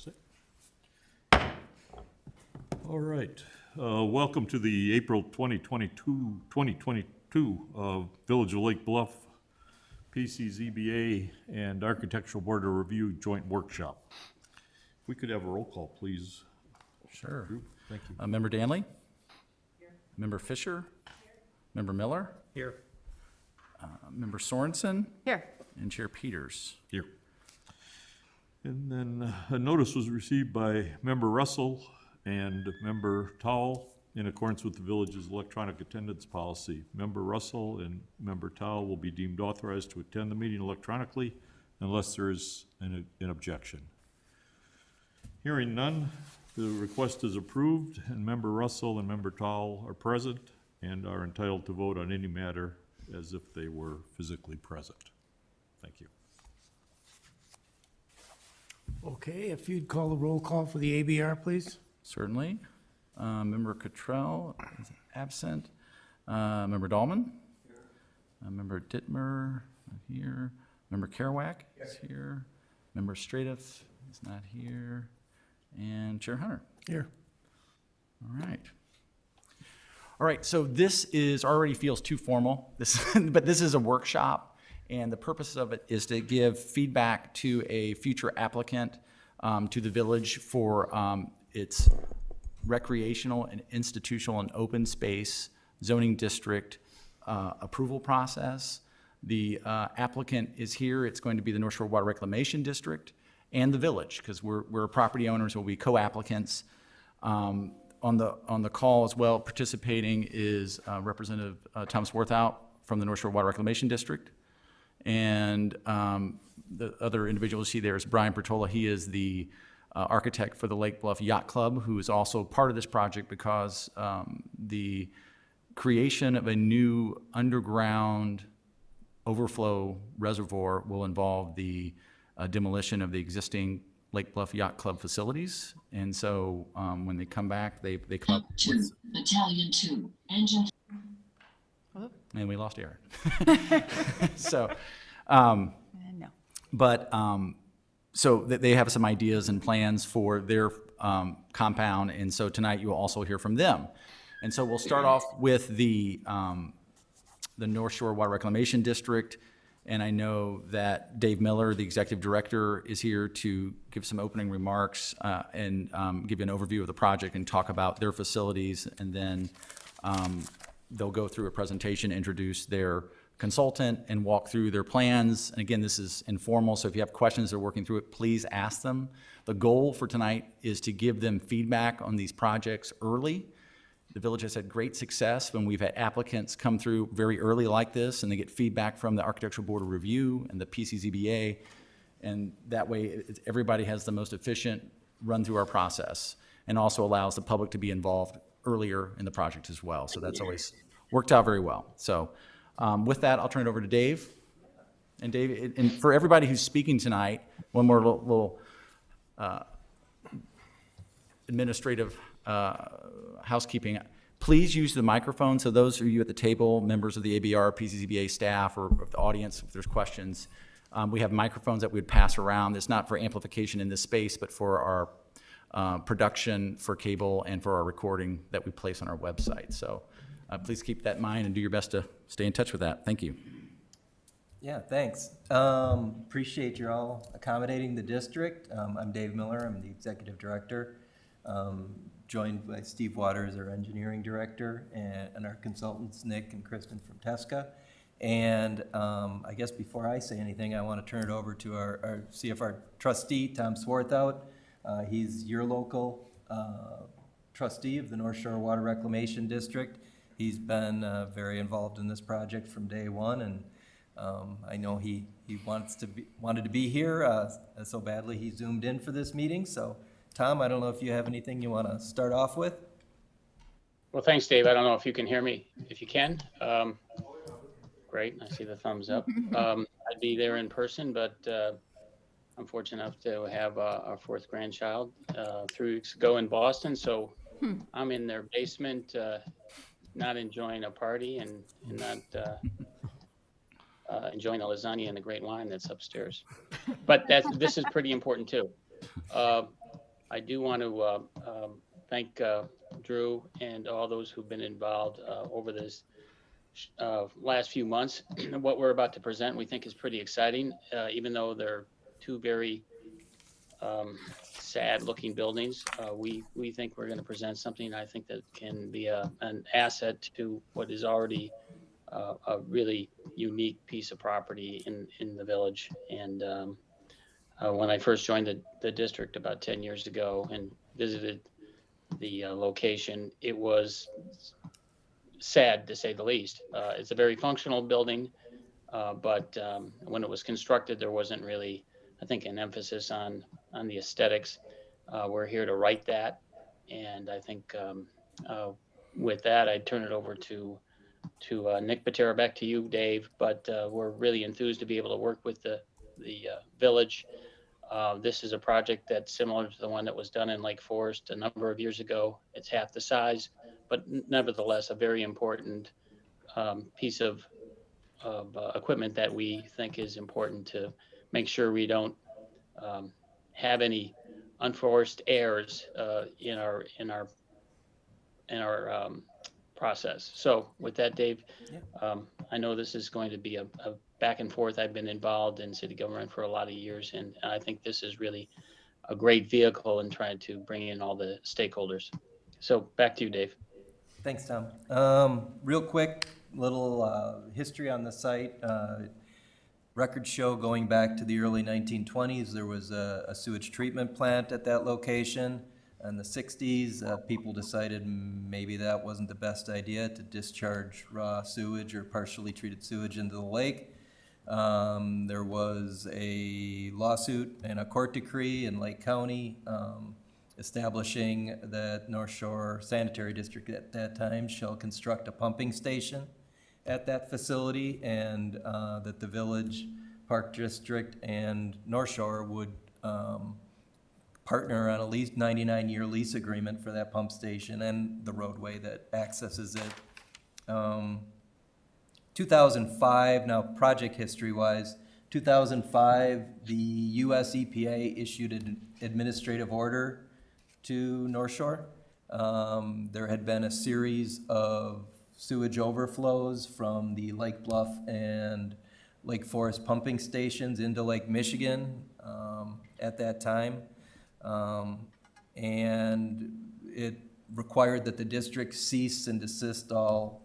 set. All right. Welcome to the April 2022 Village of Lake Bluff PCZBA and Architectural Board of Review Joint Workshop. If we could have a roll call, please. Sure. Thank you. Member Danley? Here. Member Fisher? Here. Member Miller? Here. Member Sorensen? Here. And Chair Peters. Here. And then a notice was received by Member Russell and Member Towle in accordance with the village's electronic attendance policy. Member Russell and Member Towle will be deemed authorized to attend the meeting electronically unless there is an objection. Hearing none, the request is approved, and Member Russell and Member Towle are present and are entitled to vote on any matter as if they were physically present. Thank you. Okay, if you'd call the roll call for the ABR, please. Certainly. Member Cottrell is absent. Member Dahlman? Member Dittmer here. Member Kerouac is here. Member Stratiff is not here. And Chair Hunter. Here. All right. All right, so this is, already feels too formal, but this is a workshop, and the purpose of it is to give feedback to a future applicant to the village for its recreational and institutional and open space zoning district approval process. The applicant is here. It's going to be the North Shore Water Reclamation District and the village, because we're property owners, will be co-applicants. On the call as well, participating is Representative Tom Swarthout from the North Shore Water Reclamation District. And the other individual you see there is Brian Pertola. He is the architect for the Lake Bluff Yacht Club, who is also part of this project because the creation of a new underground overflow reservoir will involve the demolition of the existing Lake Bluff Yacht Club facilities. And so when they come back, they come up with... Battalion 2, Engine... And we lost Aaron. So, No. but, so they have some ideas and plans for their compound, and so tonight you will also hear from them. And so we'll start off with the North Shore Water Reclamation District, and I know that Dave Miller, the executive director, is here to give some opening remarks and give you an overview of the project and talk about their facilities, and then they'll go through a presentation, introduce their consultant, and walk through their plans. And again, this is informal, so if you have questions, they're working through it, please ask them. The goal for tonight is to give them feedback on these projects early. The village has had great success when we've had applicants come through very early like this, and they get feedback from the Architectural Board of Review and the PCZBA, and that way everybody has the most efficient run through our process, and also allows the public to be involved earlier in the project as well. So that's always worked out very well. So with that, I'll turn it over to Dave. And Dave, and for everybody who's speaking tonight, one more little administrative housekeeping. Please use the microphone. So those of you at the table, members of the ABR, PCZBA staff, or the audience, if there's questions, we have microphones that we would pass around. It's not for amplification in this space, but for our production for cable and for our recording that we place on our website. So please keep that in mind and do your best to stay in touch with that. Thank you. Yeah, thanks. Appreciate you all accommodating the district. I'm Dave Miller. I'm the executive director, joined by Steve Waters, our engineering director, and our consultants, Nick and Kristen from Tesca. And I guess before I say anything, I want to turn it over to our CFR trustee, Tom Swarthout. He's your local trustee of the North Shore Water Reclamation District. He's been very involved in this project from day one, and I know he wanted to be here so badly he zoomed in for this meeting. So, Tom, I don't know if you have anything you want to start off with. Well, thanks, Dave. I don't know if you can hear me. If you can, great. I see the thumbs up. I'd be there in person, but I'm fortunate enough to have our fourth grandchild 3 weeks ago in Boston. So I'm in their basement, not enjoying a party and not enjoying the lasagna and the great wine that's upstairs. But this is pretty important too. I do want to thank Drew and all those who've been involved over this last few months. What we're about to present, we think is pretty exciting, even though they're two very sad-looking buildings. We think we're going to present something I think that can be an asset to what is already a really unique piece of property in the village. And when I first joined the district about 10 years ago and visited the location, it was sad to say the least. It's a very functional building, but when it was constructed, there wasn't really, I think, an emphasis on the aesthetics. We're here to right that, and I think with that, I'd turn it over to Nick Patera. Back to you, Dave. But we're really enthused to be able to work with the village. This is a project that's similar to the one that was done in Lake Forest a number of years ago. It's half the size, but nevertheless a very important piece of equipment that we think is important to make sure we don't have any unforced errors in our process. So with that, Dave, I know this is going to be a back and forth. I've been involved in city government for a lot of years, and I think this is really a great vehicle in trying to bring in all the stakeholders. So back to you, Dave. Thanks, Tom. Real quick, little history on the site. Records show going back to the early 1920s, there was a sewage treatment plant at that location. In the 60s, people decided maybe that wasn't the best idea to discharge raw sewage or partially treated sewage into the lake. There was a lawsuit and a court decree in Lake County establishing that North Shore Sanitary District at that time shall construct a pumping station at that facility, and that the Village, Park District, and North Shore would partner on a 99-year lease agreement for that pump station and the roadway that accesses it. 2005, now project history-wise, 2005, the US EPA issued an administrative order to North Shore. There had been a series of sewage overflows from the Lake Bluff and Lake Forest pumping stations into Lake Michigan at that time. And it required that the district cease and desist all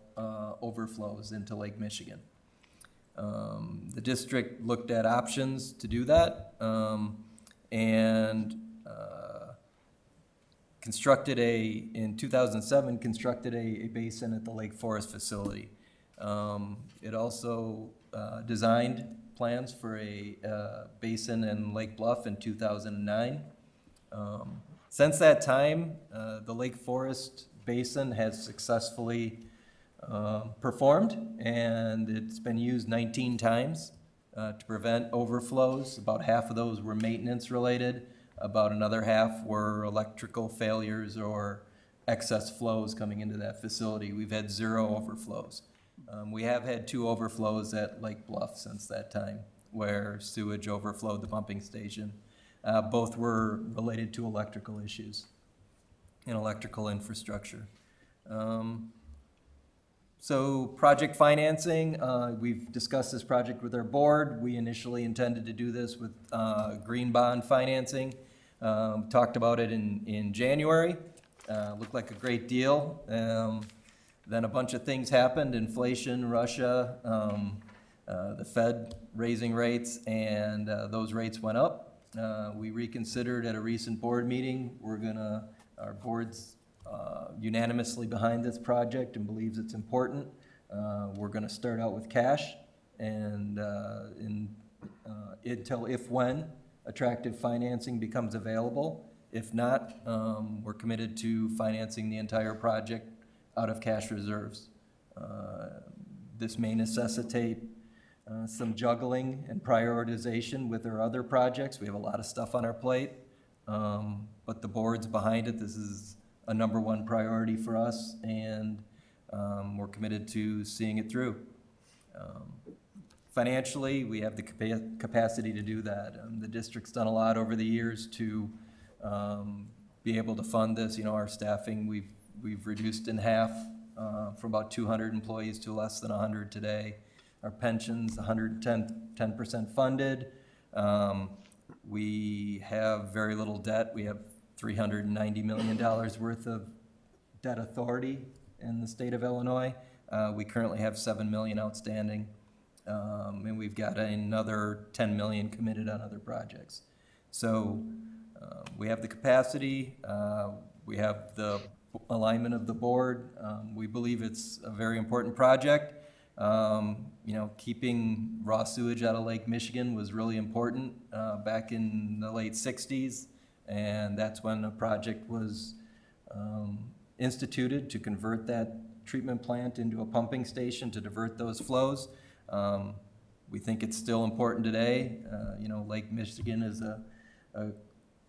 overflows into Lake Michigan. The district looked at options to do that, and in 2007, constructed a basin at the Lake Forest facility. It also designed plans for a basin in Lake Bluff in 2009. Since that time, the Lake Forest basin has successfully performed, and it's been used 19 times to prevent overflows. About half of those were maintenance related. About another half were electrical failures or excess flows coming into that facility. We've had 0 overflows. We have had 2 overflows at Lake Bluff since that time, where sewage overflowed the pumping station. Both were related to electrical issues and electrical infrastructure. So project financing, we've discussed this project with our board. We initially intended to do this with green bond financing. Talked about it in January. Looked like a great deal. Then a bunch of things happened: inflation, Russia, the Fed raising rates, and those rates went up. We reconsidered at a recent board meeting. Our board's unanimously behind this project and believes it's important. We're gonna start out with cash, and until when attractive financing becomes available. If not, we're committed to financing the entire project out of cash reserves. This may necessitate some juggling and prioritization with our other projects. We have a lot of stuff on our plate, but the board's behind it. This is a #1 priority for us, and we're committed to seeing it through. Financially, we have the capacity to do that. The district's done a lot over the years to be able to fund this. Our staffing, we've reduced in half from about 200 employees to less than 100 today. Our pensions, 110% funded. We have very little debt. We have $390 million worth of debt authority in the state of Illinois. We currently have 7 million outstanding, and we've got another 10 million committed on other projects. So we have the capacity, we have the alignment of the board. We believe it's a very important project. Keeping raw sewage out of Lake Michigan was really important back in the late 60s, and that's when a project was instituted to convert that treatment plant into a pumping station to divert those flows. We think it's still important today. Lake Michigan is a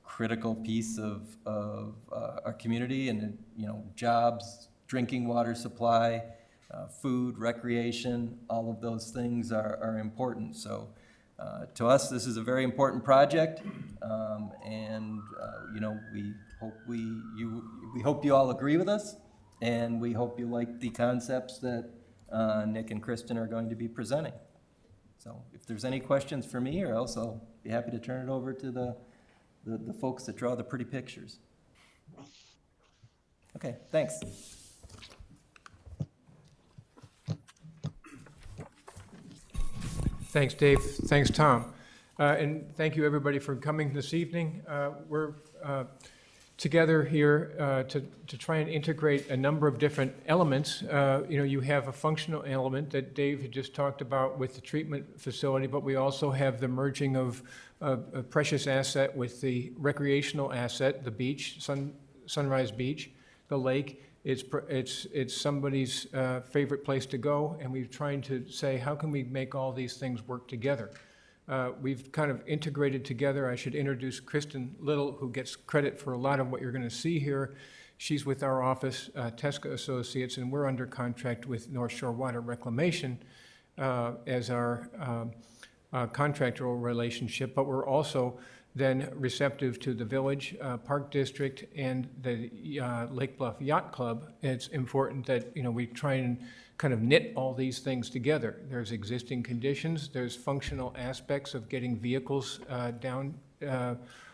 critical piece of our community, and jobs, drinking water supply, food, recreation, all of those things are important. So to us, this is a very important project, and we hope you all agree with us, and we hope you like the concepts that Nick and Kristen are going to be presenting. So if there's any questions for me, or else I'll be happy to turn it over to the folks that draw the pretty pictures. Okay, thanks. Thanks, Dave. Thanks, Tom. And thank you, everybody, for coming this evening. We're together here to try and integrate a number of different elements. You have a functional element that Dave had just talked about with the treatment facility, but we also have the merging of a precious asset with the recreational asset, the beach, Sunrise Beach, the lake. It's somebody's favorite place to go, and we're trying to say, how can we make all these things work together? We've kind of integrated together. I should introduce Kristen Little, who gets credit for a lot of what you're going to see here. She's with our office, Tesca Associates, and we're under contract with North Shore Water Reclamation as our contractual relationship, but we're also then receptive to the Village Park District and the Lake Bluff Yacht Club. It's important that we try and kind of knit all these things together. There's existing conditions, there's functional aspects of getting vehicles down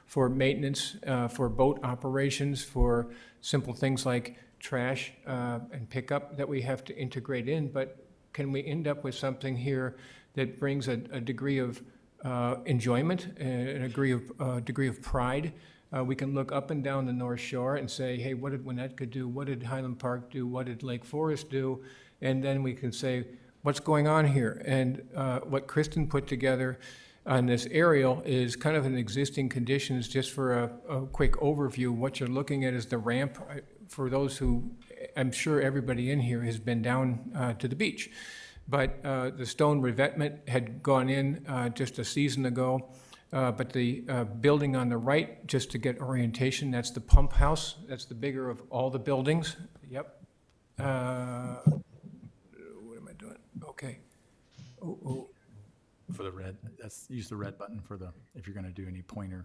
for maintenance, for boat operations, for simple things like trash and pickup that we have to integrate in, but can we end up with something here that brings a degree of enjoyment, a degree of pride? We can look up and down the North Shore and say, hey, what did Winnetka do? What did Highland Park do? What did Lake Forest do? And then we can say, what's going on here? And what Kristen put together on this aerial is kind of an existing conditions. Just for a quick overview, what you're looking at is the ramp for those who, I'm sure everybody in here has been down to the beach. But the stone revetment had gone in just a season ago. But the building on the right, just to get orientation, that's the pump house. That's the bigger of all the buildings. Yep. What am I doing? Okay. Oh. For the red, use the red button for if you're going to do any pointer.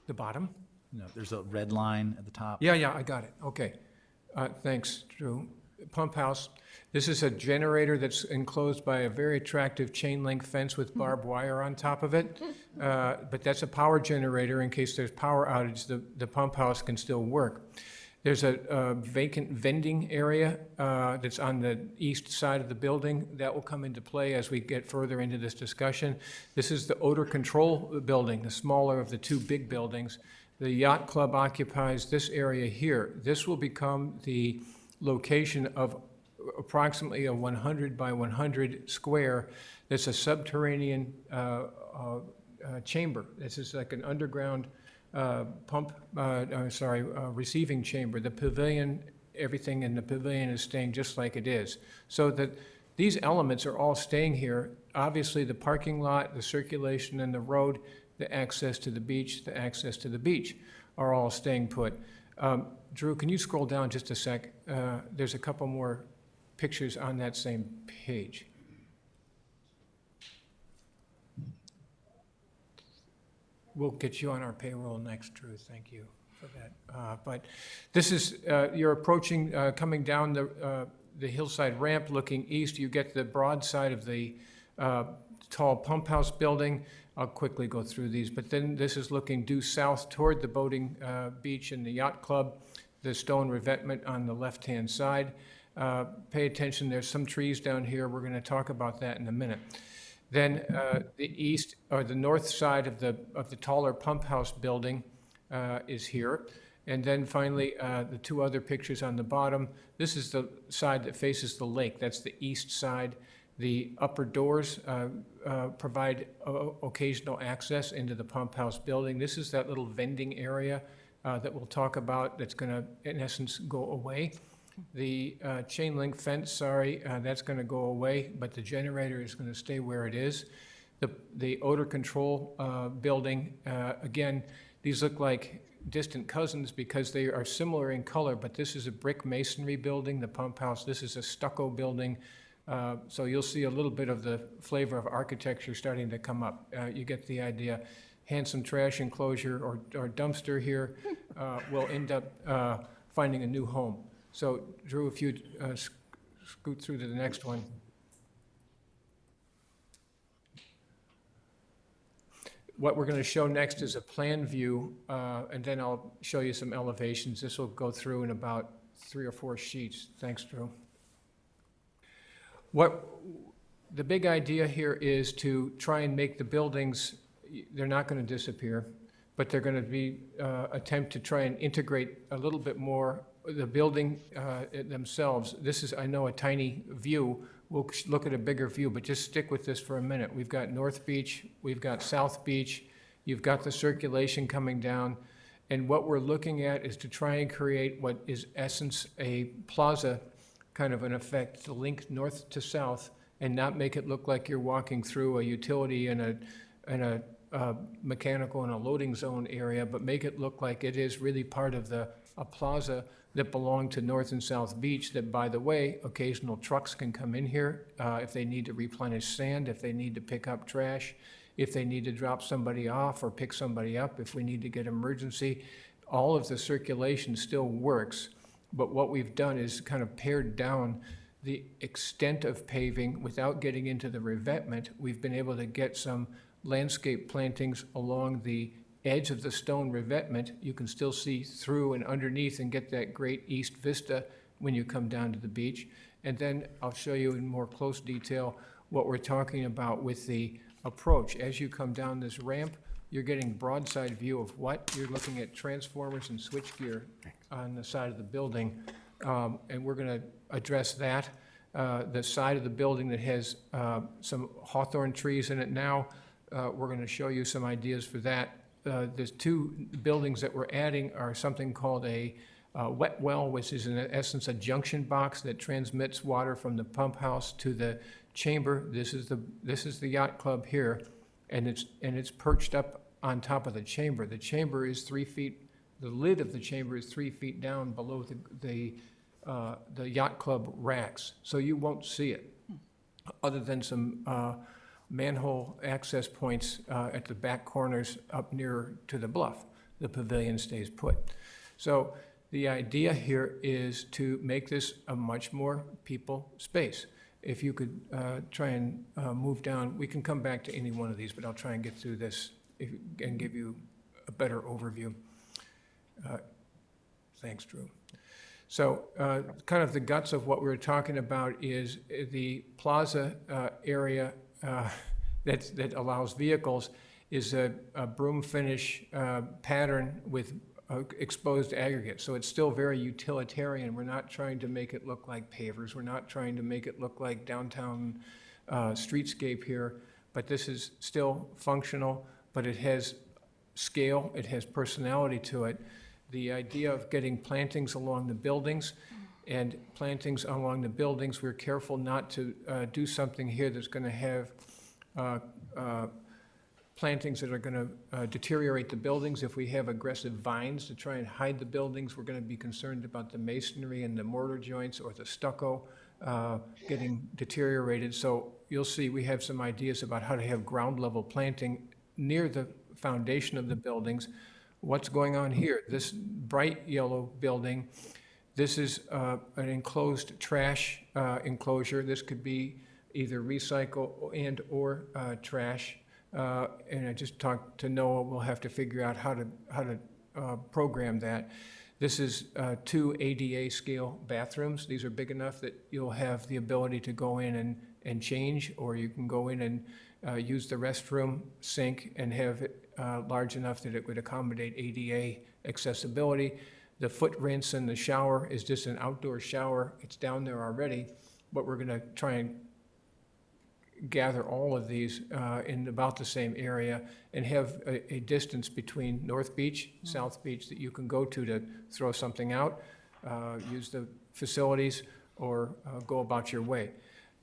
The bottom? No, there's a red line at the top. Yeah, I got it. Okay. Thanks, Drew. Pump house. This is a generator that's enclosed by a very attractive chain link fence with barbed wire on top of it. But that's a power generator in case there's power outage, the pump house can still work. There's a vacant vending area that's on the east side of the building. That will come into play as we get further into this discussion. This is the odor control building, the smaller of the two big buildings. The Yacht Club occupies this area here. This will become the location of approximately a 100 by 100 square. That's a subterranean chamber. This is like an underground receiving chamber. The pavilion, everything in the pavilion is staying just like it is. So that these elements are all staying here. Obviously, the parking lot, the circulation in the road, the access to the beach are all staying put. Drew, can you scroll down just a sec? There's a couple more pictures on that same page. we'll get you on our payroll next, Drew, thank you for that. But this is, you're approaching, coming down the hillside ramp looking east, you get the broad side of the tall pump house building. I'll quickly go through these, but then this is looking due south toward the boating beach and the yacht club, the stone revetment on the left-hand side. Pay attention, there's some trees down here, we're gonna talk about that in a minute. Then the east, or the north side of the taller pump house building is here. And then finally, the two other pictures on the bottom, this is the side that faces the lake, that's the east side. The upper doors provide occasional access into the pump house building. This is that little vending area that we'll talk about that's gonna, in essence, go away. The chain link fence, that's gonna go away, but the generator is gonna stay where it is. The odor control building, again, these look like distant cousins because they are similar in color, but this is a brick masonry building, the pump house. This is a stucco building. So you'll see a little bit of the flavor of architecture starting to come up. You get the idea. Handsome trash enclosure or dumpster here will end up finding a new home. So Drew, if you'd scoot through to the next one. What we're going to show next is a plan view, and then I'll show you some elevations. This will go through in about 3 or 4 sheets. Thanks, Drew. The big idea here is to try and make the buildings, they're not going to disappear, but they're going to be attempt to try and integrate a little bit more the building themselves. This is, I know, a tiny view. We'll look at a bigger view, but just stick with this for a minute. We've got North Beach, we've got South Beach, you've got the circulation coming down, and what we're looking at is to try and create what is essence a plaza kind of an effect to link north to south and not make it look like you're walking through a utility and a mechanical and a loading zone area, but make it look like it is really part of a plaza that belonged to North and South Beach that, by the way, occasional trucks can come in here if they need to replenish sand, if they need to pick up trash, if they need to drop somebody off or pick somebody up, if we need to get emergency. All of the circulation still works. But what we've done is kind of pared down the extent of paving without getting into the revetment. We've been able to get some landscape plantings along the edge of the stone revetment. You can still see through and underneath and get that great east vista when you come down to the beach. And then I'll show you in more close detail what we're talking about with the approach. As you come down this ramp, you're getting broadside view of what? You're looking at transformers and switchgear on the side of the building, and we're going to address that. The side of the building that has some hawthorn trees in it now, we're going to show you some ideas for that. The two buildings that we're adding are something called a wet well, which is in essence a junction box that transmits water from the pump house to the chamber. This is the yacht club here, and it's perched up on top of the chamber. The chamber is 3 feet. The lid of the chamber is 3 feet down below the yacht club racks, so you won't see it, other than some manhole access points at the back corners up near to the bluff. The pavilion stays put. So the idea here is to make this a much more people space. If you could try and move down, we can come back to any one of these, but I'll try and get through this and give you a better overview. Thanks, Drew. So kind of the guts of what we're talking about is the plaza area that allows vehicles is a broom finish pattern with exposed aggregate. So it's still very utilitarian. We're not trying to make it look like pavers. We're not trying to make it look like downtown streetscape here, but this is still functional, but it has scale, it has personality to it. The idea of getting plantings along the buildings and plantings along the buildings, we're careful not to do something here that's going to have plantings that are going to deteriorate the buildings. If we have aggressive vines to try and hide the buildings, we're going to be concerned about the masonry and the mortar joints or the stucco getting deteriorated. So you'll see we have some ideas about how to have ground level planting near the foundation of the buildings. What's going on here? This bright yellow building, this is an enclosed trash enclosure. This could be either recycle and/or trash. And I just talked to Noah. We'll have to figure out how to program that. This is 2 ADA scale bathrooms. These are big enough that you'll have the ability to go in and change, or you can go in and use the restroom sink and have it large enough that it would accommodate ADA accessibility. The foot rinse and the shower is just an outdoor shower. It's down there already, but we're gonna try and gather all of these in about the same area and have a distance between North Beach, South Beach that you can go to throw something out, use the facilities, or go about your way.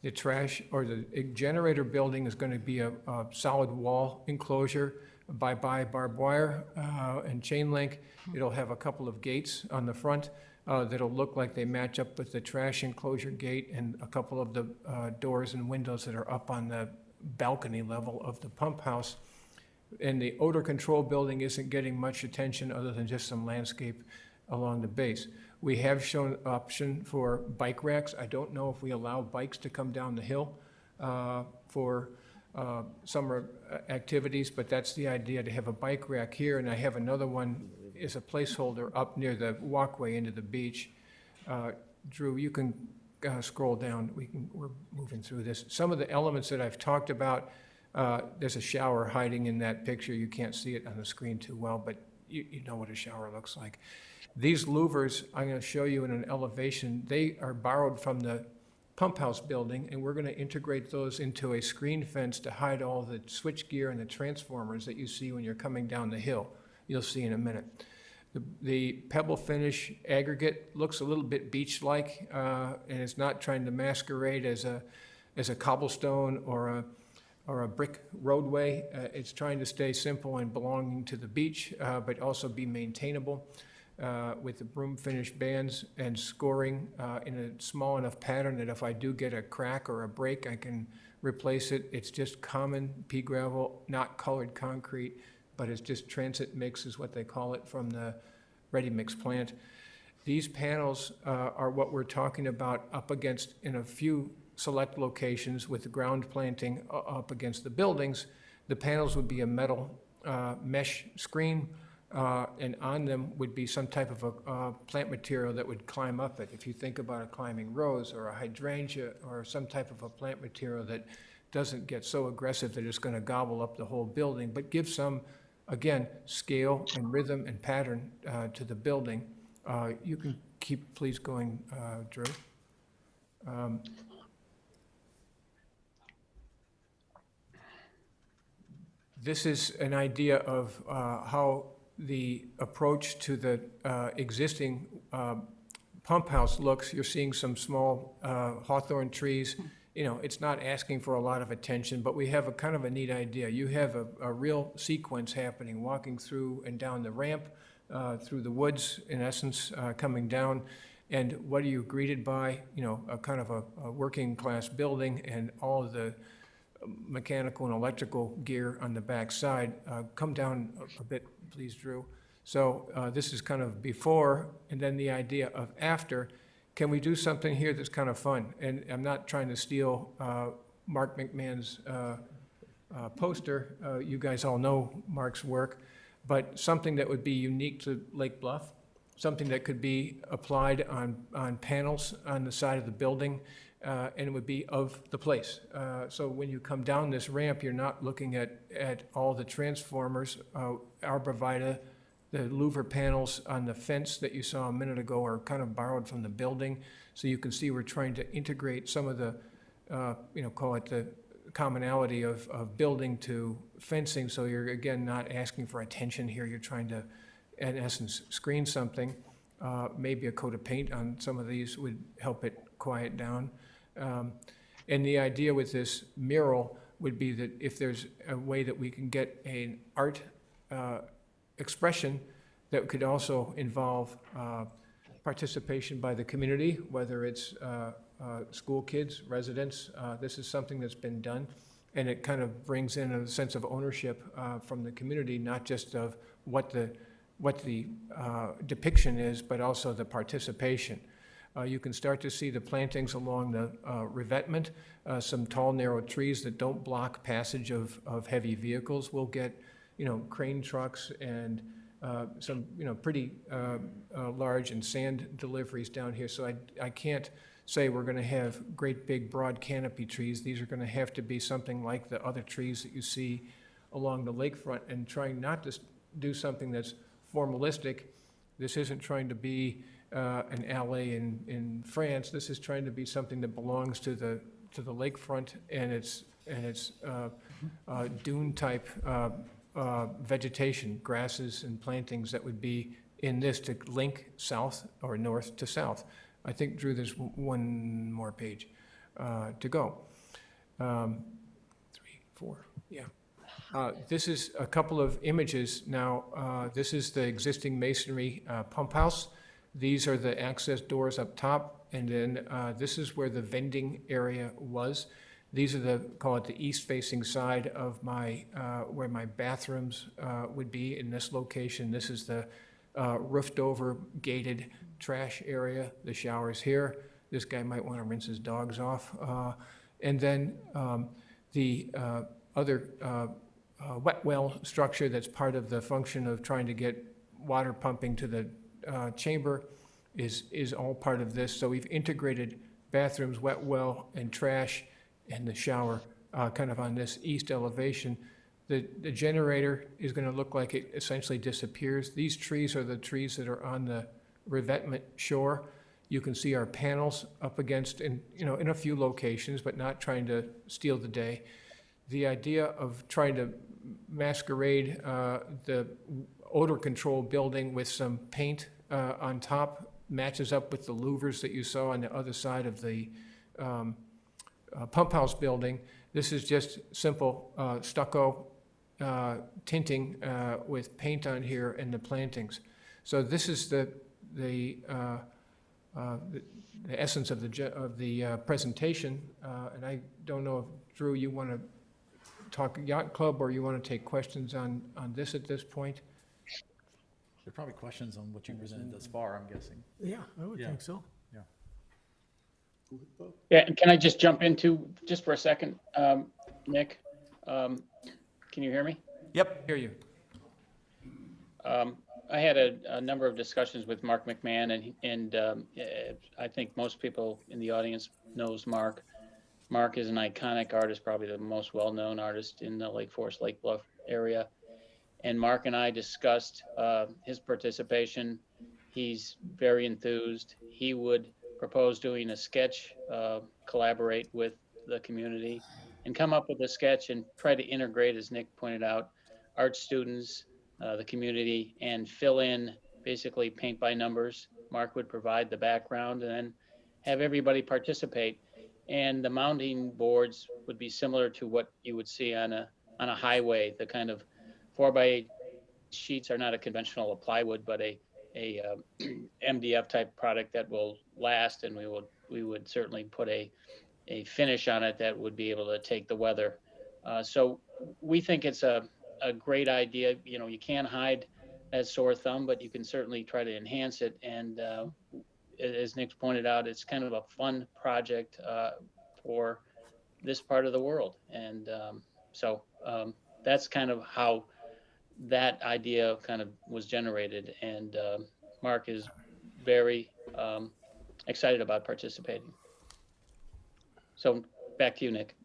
The trash or the generator building is going to be a solid wall enclosure by barbed wire and chain link. It'll have a couple of gates on the front that'll look like they match up with the trash enclosure gate, and a couple of the doors and windows that are up on the balcony level of the pump house. And the odor control building isn't getting much attention other than just some landscape along the base. We have shown option for bike racks. I don't know if we allow bikes to come down the hill for summer activities, but that's the idea, to have a bike rack here. And I have another one as a placeholder up near the walkway into the beach. Drew, you can scroll down. We're moving through this. Some of the elements that I've talked about, there's a shower hiding in that picture. You can't see it on the screen too well, but you know what a shower looks like. These louvers, I'm going to show you in an elevation. They are borrowed from the pump house building, and we're going to integrate those into a screen fence to hide all the switch gear and the transformers that you see when you're coming down the hill. You'll see in a minute. The pebble finish aggregate looks a little bit beach-like, and it's not trying to masquerade as a cobblestone or a brick roadway. It's trying to stay simple and belonging to the beach, but also be maintainable. With the broom finish bands and scoring in a small enough pattern that if I do get a crack or a break, I can replace it. It's just common pea gravel, not colored concrete, but it's just transit mix is what they call it from the ready mix plant. These panels are what we're talking about up against in a few select locations with the ground planting up against the buildings. The panels would be a metal mesh screen. And on them would be some type of a plant material that would climb up it. If you think about a climbing rose or a hydrangea or some type of a plant material that doesn't get so aggressive that it's going to gobble up the whole building, but give some, again, scale and rhythm and pattern to the building. You can keep, please, going, Drew. This is an idea of how the approach to the existing pump house looks. You're seeing some small hawthorn trees. You know, it's not asking for a lot of attention, but we have a kind of a neat idea. You have a real sequence happening, walking through and down the ramp, through the woods, in essence, coming down. And what are you greeted by? You know, a kind of a working class building and all of the mechanical and electrical gear on the back side. Come down a bit, please, Drew. So this is kind of before, and then the idea of after. Can we do something here that's kind of fun? And I'm not trying to steal Mark McMahon's poster. You guys all know Mark's work, but something that would be unique to Lake Bluff, something that could be applied on panels on the side of the building, and it would be of the place. So when you come down this ramp, you're not looking at all the transformers. Arborvitae, the louver panels on the fence that you saw a minute ago are kind of borrowed from the building. So you can see we're trying to integrate some of the, call it the commonality of building to fencing. So you're, again, not asking for attention here. You're trying to, in essence, screen something. Maybe a coat of paint on some of these would help it quiet down. And the idea with this mural would be that if there's a way that we can get an art expression that could also involve participation by the community, whether it's school kids, residents, this is something that's been done. And it kind of brings in a sense of ownership from the community, not just of what the depiction is, but also the participation. You can start to see the plantings along the revetment, some tall, narrow trees that don't block passage of heavy vehicles. We'll get, crane trucks and some, pretty large and sand deliveries down here. So I can't say we're going to have great big broad canopy trees. These are going to have to be something like the other trees that you see along the lakefront, and trying not to do something that's formalistic. This isn't trying to be an alley in France. This is trying to be something that belongs to the lakefront and its dune type vegetation, grasses and plantings that would be in this to link south or north to south. I think, Drew, there's one more page to go. 3, 4, yeah. This is a couple of images now. This is the existing masonry pump house. These are the access doors up top, and then this is where the vending area was. These are call it the east-facing side of my, where my bathrooms would be in this location. This is the roofed-over gated trash area. The shower's here. This guy might want to rinse his dogs off. And then the other wet well structure that's part of the function of trying to get water pumping to the chamber is all part of this. So we've integrated bathrooms, wet well, and trash, and the shower kind of on this east elevation. The generator is going to look like it essentially disappears. These trees are the trees that are on the revetment shore. You can see our panels up against, in a few locations, but not trying to steal the day. The idea of trying to masquerade the odor control building with some paint on top matches up with the louvers that you saw on the other side of the pump house building. This is just simple stucco tinting with paint on here and the plantings. So this is the essence of the presentation. And I don't know if, Drew, you want to talk Yacht Club, or you want to take questions on this at this point? There are probably questions on what you presented thus far, I'm guessing. Yeah, I would think so. Yeah, and can I just jump into, just for a second, Nick? Can you hear me? Yep. Hear you. I had a number of discussions with Mark McMahon, and I think most people in the audience knows Mark. Mark is an iconic artist, probably the most well-known artist in the Lake Forest, Lake Bluff area. And Mark and I discussed his participation. He's very enthused. He would propose doing a sketch, collaborate with the community, and come up with a sketch and try to integrate, as Nick pointed out, art students, the community, and fill in basically paint by numbers. Mark would provide the background and then have everybody participate. And the mounting boards would be similar to what you would see on a highway. The kind of 4x8 sheets are not a conventional plywood, but a MDF type product that will last, and we would certainly put a finish on it that would be able to take the weather. So we think it's a great idea. You can't hide that sore thumb, but you can certainly try to enhance it. And as Nick pointed out, it's kind of a fun project for this part of the world. And so that's kind of how that idea kind of was generated. And Mark is very excited about participating. So back to you, Nick.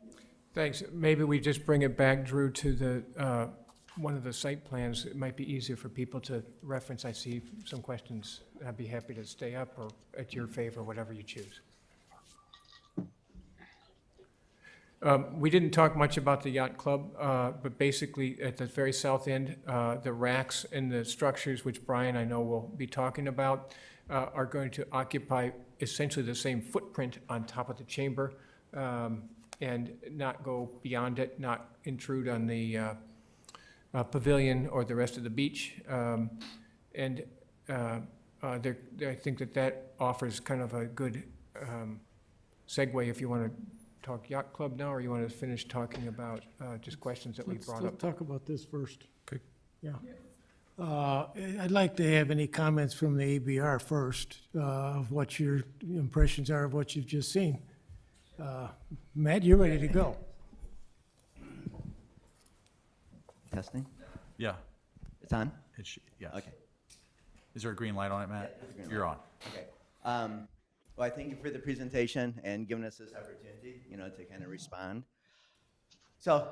Thanks. Maybe we just bring it back, Drew, to the one of the site plans. It might be easier for people to reference. I see some questions. I'd be happy to stay up, or at your favor, whatever you choose. We didn't talk much about the Yacht Club, but basically at the very south end, the racks and the structures, which Brian I know will be talking about, are going to occupy essentially the same footprint on top of the chamber, and not go beyond it, not intrude on the pavilion or the rest of the beach. And I think that offers kind of a good segue if you want to talk Yacht Club now, or you want to finish talking about just questions that we Let's brought up? talk about this first. Okay. Yeah. I'd like to have any comments from the ABR first, of what your impressions are of what you've just seen. Matt, you're ready to go. Testing? Yeah. It's on? Yeah. Okay. Is there a green light on it, Matt? there's a green You're on. Okay. Well, I thank you for the presentation and giving us this opportunity, to kind of respond. So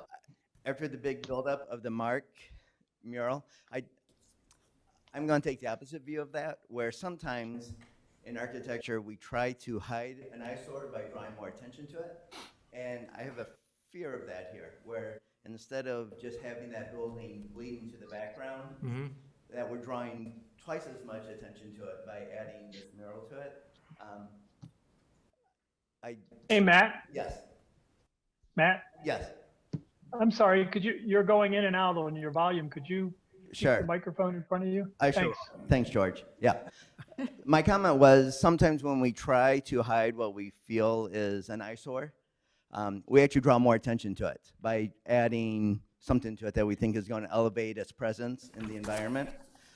after the big buildup of the Mark mural, I'm going to take the opposite view of that, where sometimes in architecture we try to hide an eyesore by drawing more attention to it. And I have a fear of that here, where instead of just having that building bleeding to the background, that we're drawing twice as much attention to it by adding this mural to it. Hey, Matt, Yes, Matt, yes, I'm sorry, you're going in and out on your volume. Could you keep the sure. microphone in front of you? I sure. Thanks. Thanks, George. Yeah. My comment was sometimes when we try to hide what we feel is an eyesore, we actually draw more attention to it by adding something to it that we think is going to elevate its presence in the environment.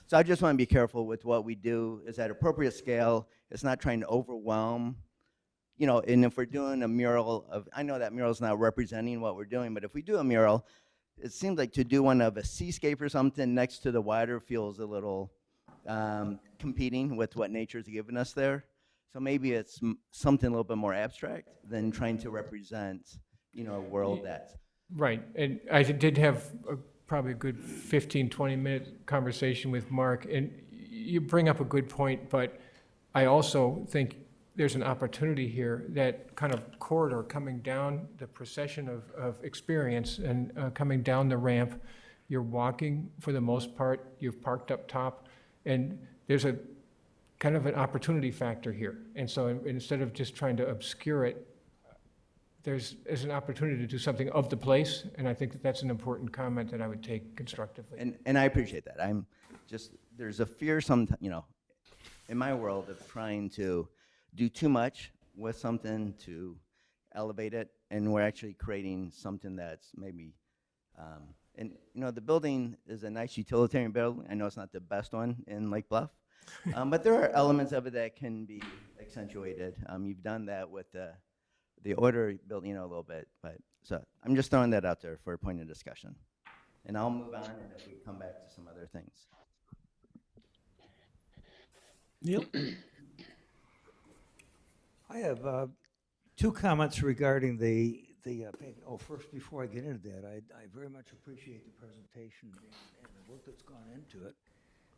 So I just want to be careful with what we do is at appropriate scale. It's not trying to overwhelm, and if we're doing a mural I know that mural is not representing what we're doing, but if we do a mural, it seems like to do one of a seascape or something next to the water feels a little competing with what nature's given us there. So maybe it's something a little bit more abstract than trying to represent, a world that's. Right, and I did have probably a good 15, 20-minute conversation with Mark, and you bring up a good point, but I also think there's an opportunity here, that kind of corridor coming down the procession of experience and coming down the ramp. You're walking for the most part, you've parked up top, and there's a kind of an opportunity factor here. And so instead of just trying to obscure it, there's an opportunity to do something of the place, and I think that's an important comment that I would take constructively. And I appreciate that. There's a fear sometimes, in my world of trying to do too much with something to elevate it, and we're actually creating something that's maybe, the building is a nice utilitarian building. I know it's not the best one in Lake Bluff, but there are elements of it that can be accentuated. You've done that with the order building, a little bit, but so I'm just throwing that out there for a point of discussion. And I'll move on, and if we come back to some other things. Neil? I have two comments regarding the first, before I get into that, I very much appreciate the presentation and the work that's gone into it.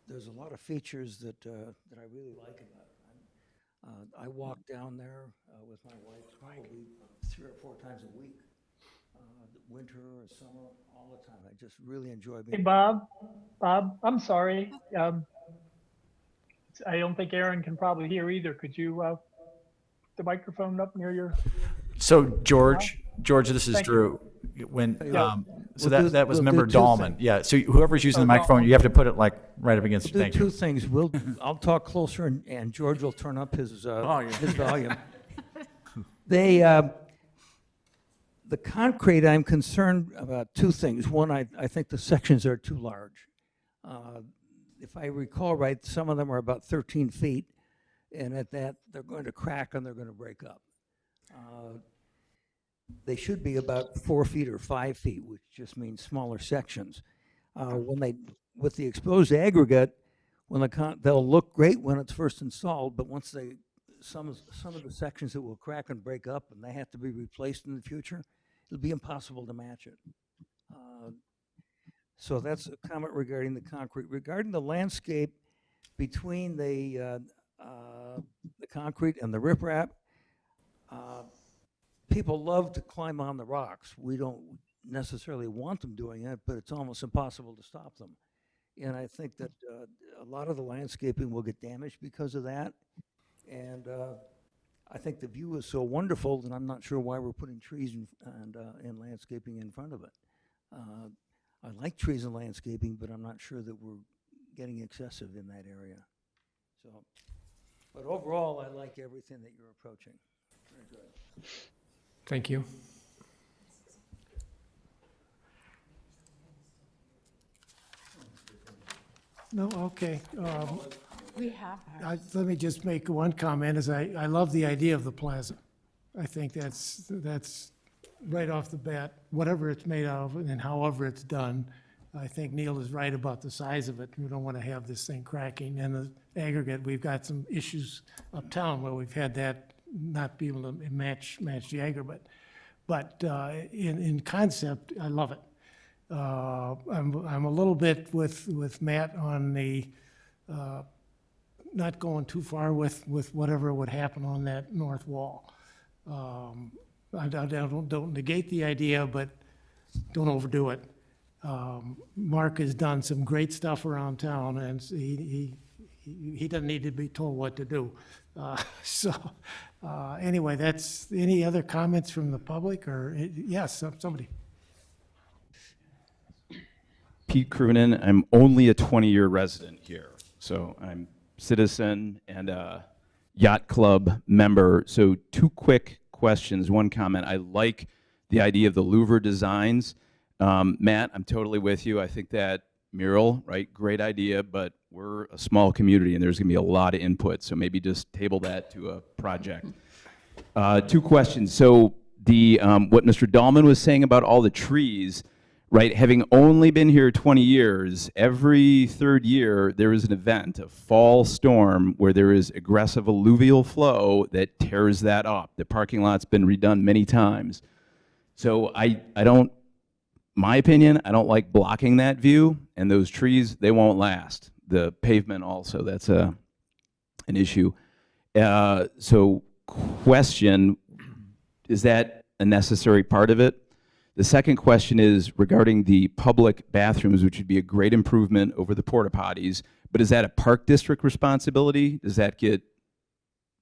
There's a lot of features that I really like about it. I walk down there with my wife probably 3 or 4 times a week, winter or summer, all the time. I just really enjoy Hey, being. Bob, I'm sorry. I don't think Aaron can probably hear either. Could you put the microphone up near your? So George, this is Thank Drew. When, Yeah. so We'll that was do member two Dahlman. things. Yeah, so whoever's using the microphone, you have to put it like right up against, We'll thank do you. 2 things. I'll talk closer, and George will turn up his volume. The concrete, I'm concerned about 2 things. One, I think the sections are too large. If I recall right, some of them are about 13 feet, and at that, they're going to crack and they're going to break up. They should be about 4 feet or 5 feet, which just means smaller sections. With the exposed aggregate, they'll look great when it's first installed, but once some of the sections that will crack and break up and they have to be replaced in the future, it'll be impossible to match it. So that's a comment regarding the concrete. Regarding the landscape between the concrete and the riprap, people love to climb on the rocks. We don't necessarily want them doing it, but it's almost impossible to stop them. And I think that a lot of the landscaping will get damaged because of that. And I think the view is so wonderful that I'm not sure why we're putting trees and landscaping in front of it. I like trees and landscaping, but I'm not sure that we're getting excessive in that area. So, but overall, I like everything that you're approaching. Very good. Thank you. No, okay. We have Let me just make one comment, is I love the idea of the plaza. I think that's right off the bat, whatever it's made of and however it's done. I think Neil is right about the size of it. We don't want to have this thing cracking. And the aggregate, we've got some issues uptown where we've had that not be able to match the aggregate. But in concept, I love it. I'm a little bit with Matt on the not going too far with whatever would happen on that north wall. I don't negate the idea, but don't overdo it. Mark has done some great stuff around town, and he doesn't need to be told what to do. Anyway, that's, any other comments from the public, or, yes, somebody? Pete Croonan. I'm only a 20-year resident here, so I'm citizen and a Yacht Club member. So 2 quick questions, 1 comment. I like the idea of the louver designs. Matt, I'm totally with you. I think that mural, right, great idea, but we're a small community and there's gonna be a lot of input, so maybe just table that to a project. 2 questions. So the what Mr. Dahlman was saying about all the trees, right, having only been here 20 years, every 3rd year there is an event, a fall storm, where there is aggressive alluvial flow that tears that up. The parking lot's been redone many times. So I don't, my opinion, I don't like blocking that view, and those trees, they won't last. The pavement also, that's an issue. So question, is that a necessary part of it? The second question is regarding the public bathrooms, which would be a great improvement over the porta potties, but is that a park district responsibility? Does that get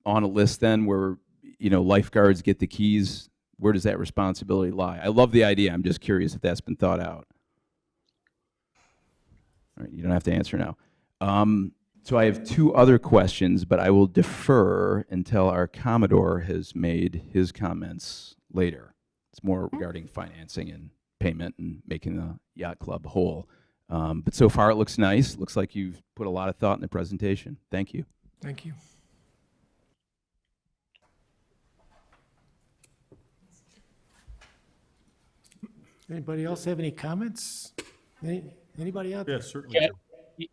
on a list then where, you know, lifeguards get the keys? Where does that responsibility lie? I love the idea. I'm just curious if that's been thought out. All right, you don't have to answer now. So I have 2 other questions, but I will defer until our Commodore has made his comments later. It's more regarding financing and payment and making the Yacht Club whole. But so far it looks nice. Looks like you've put a lot of thought in the presentation. Thank you. Thank you. Anybody else have any comments? Anybody out there? Yes, certainly. Yeah. Jim.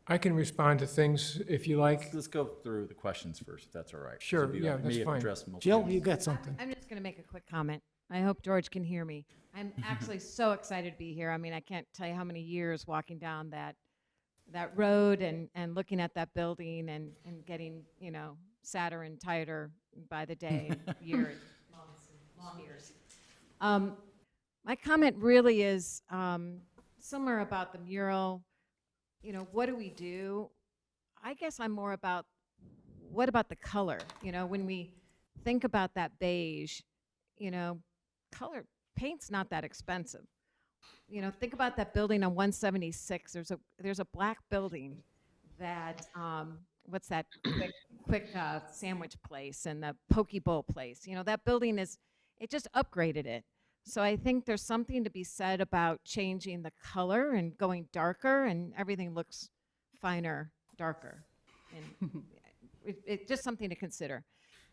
I can respond to things if you like. Let's go through the questions first, if that's all right. 'cause Sure, it'd be yeah, like that's me fine. address most Jill, things. you got something? I'm just going to make a quick comment. I hope George can hear me. I'm actually so excited to be here. I mean, I can't tell you how many years walking down that road and looking at that building and getting, you know, sadder and tighter by the day, years, long years. My comment really is similar about the mural. You know, what do we do? I guess I'm more about, what about the color? You know, when we think about that beige, you know, color, paint's not that expensive. You know, think about that building on 176. There's a black building that, what's that quick sandwich place and the poke bowl place. You know, that building it just upgraded it. So I think there's something to be said about changing the color and going darker, and everything looks finer, darker. And it's just something to consider.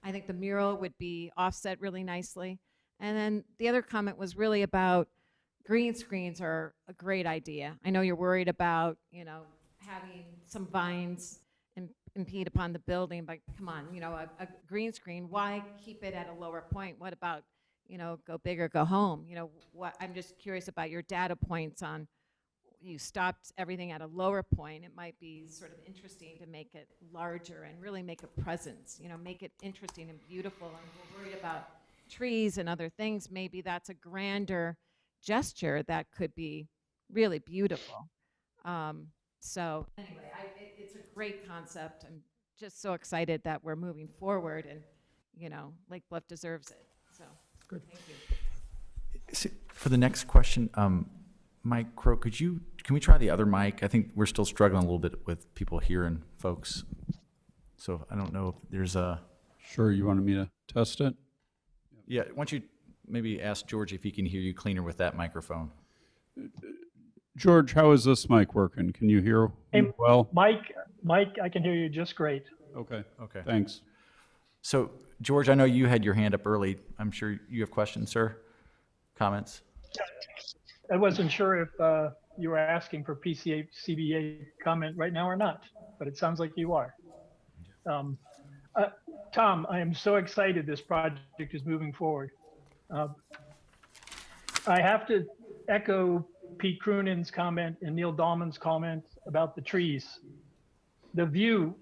I think the mural would be offset really nicely. And then the other comment was really about green screens are a great idea. I know you're worried about, you know, having some vines impede upon the building, but come on, you know, a green screen, why keep it at a lower point? What about, you know, go big or go home? You know, I'm just curious about your data points on, you stopped everything at a lower point. It might be sort of interesting to make it larger and really make a presence, you know, make it interesting and beautiful. And we're worried about trees and other things. Maybe that's a grander gesture that could be really beautiful. So anyway, it's a great concept. I'm just so excited that we're moving forward, and, you know, Lake Bluff deserves it. So, Good. Thank you. For the next question, Mike Crow, can we try the other mic? I think we're still struggling a little bit with people hearing folks. So I don't know if there's a Sure, you wanted me to test it? Yeah, why don't you maybe ask George if he can hear you cleaner with that microphone? George, how is this mic working? Can you hear Hey, me well? Mike, I can hear you just great. Okay, Okay. thanks. So, George, I know you had your hand up early. I'm sure you have questions, sir? Comments? I wasn't sure if you were asking for CBA comment right now or not, but it sounds like you are. Tom, I am so excited this project is moving forward. I have to echo Pete Cronin's comment and Neil Dahlman's comment about the trees. The view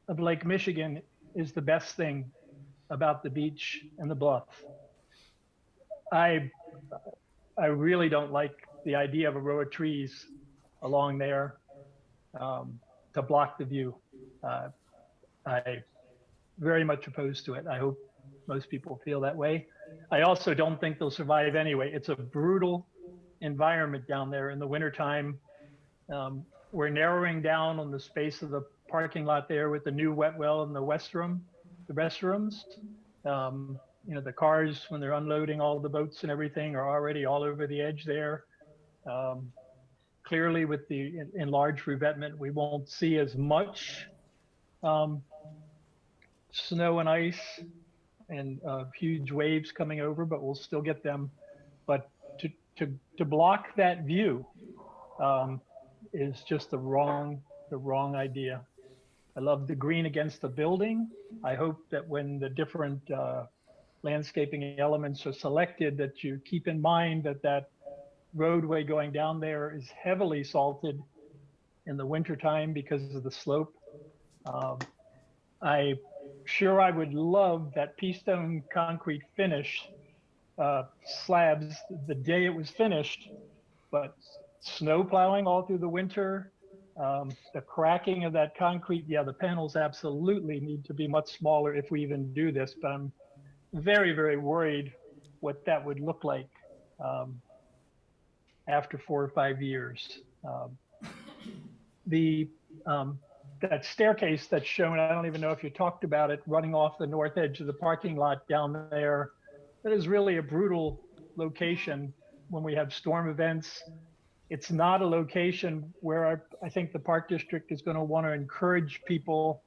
of Lake Michigan is the best thing about the beach and the bluff. I really don't like the idea of a row of trees along there to block the view. I very much opposed to it. I hope most people feel that way. I also don't think they'll survive anyway. It's a brutal environment down there in the wintertime. We're narrowing down on the space of the parking lot there with the new wet well and the restrooms. You know, the cars, when they're unloading all the boats and everything, are already all over the edge there. Clearly, with the enlarged revetment, we won't see as much snow and ice and huge waves coming over, but we'll still get them. But to block that view is just the wrong idea. I love the green against the building. I hope that when the different landscaping elements are selected, that you keep in mind that that roadway going down there is heavily salted in the wintertime because of the slope. I would love that pea stone concrete finish slabs the day it was finished, but snow plowing all through the winter, the cracking of that concrete, yeah, the panels absolutely need to be much smaller if we even do this, but I'm very, very worried what that would look like after 4 or 5 years. That staircase that's shown, I don't even know if you talked about it, running off the north edge of the parking lot down there, that is really a brutal location when we have storm events. It's not a location where I think the Park District is going to want to encourage people.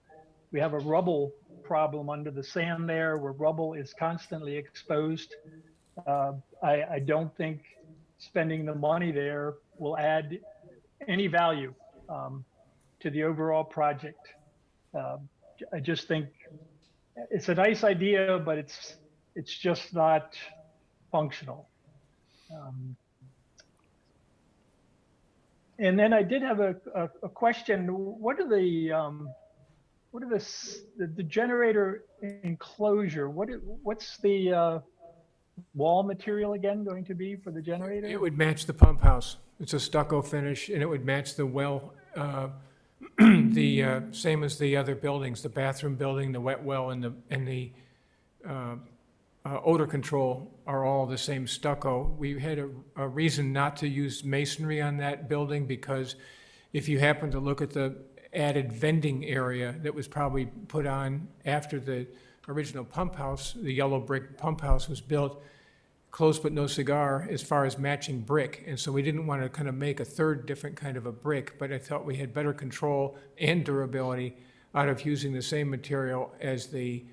We have a rubble problem under the sand there where rubble is constantly exposed. I don't think spending the money there will add any value to the overall project. I just think it's a nice idea, but it's just not functional. And then I did have a question. What are the generator enclosure? What's the wall material again going to be for the generator? It would match the pump house. It's a stucco finish, and it would match the well, the same as the other buildings, the bathroom building, the wet well, and the odor control are all the same stucco. We had a reason not to use masonry on that building because if you happen to look at the added vending area that was probably put on after the original pump house, the yellow brick pump house was built, close but no cigar as far as matching brick. And so we didn't want to kind of make a third different kind of a brick, but I thought we had better control and durability out of using the same material as the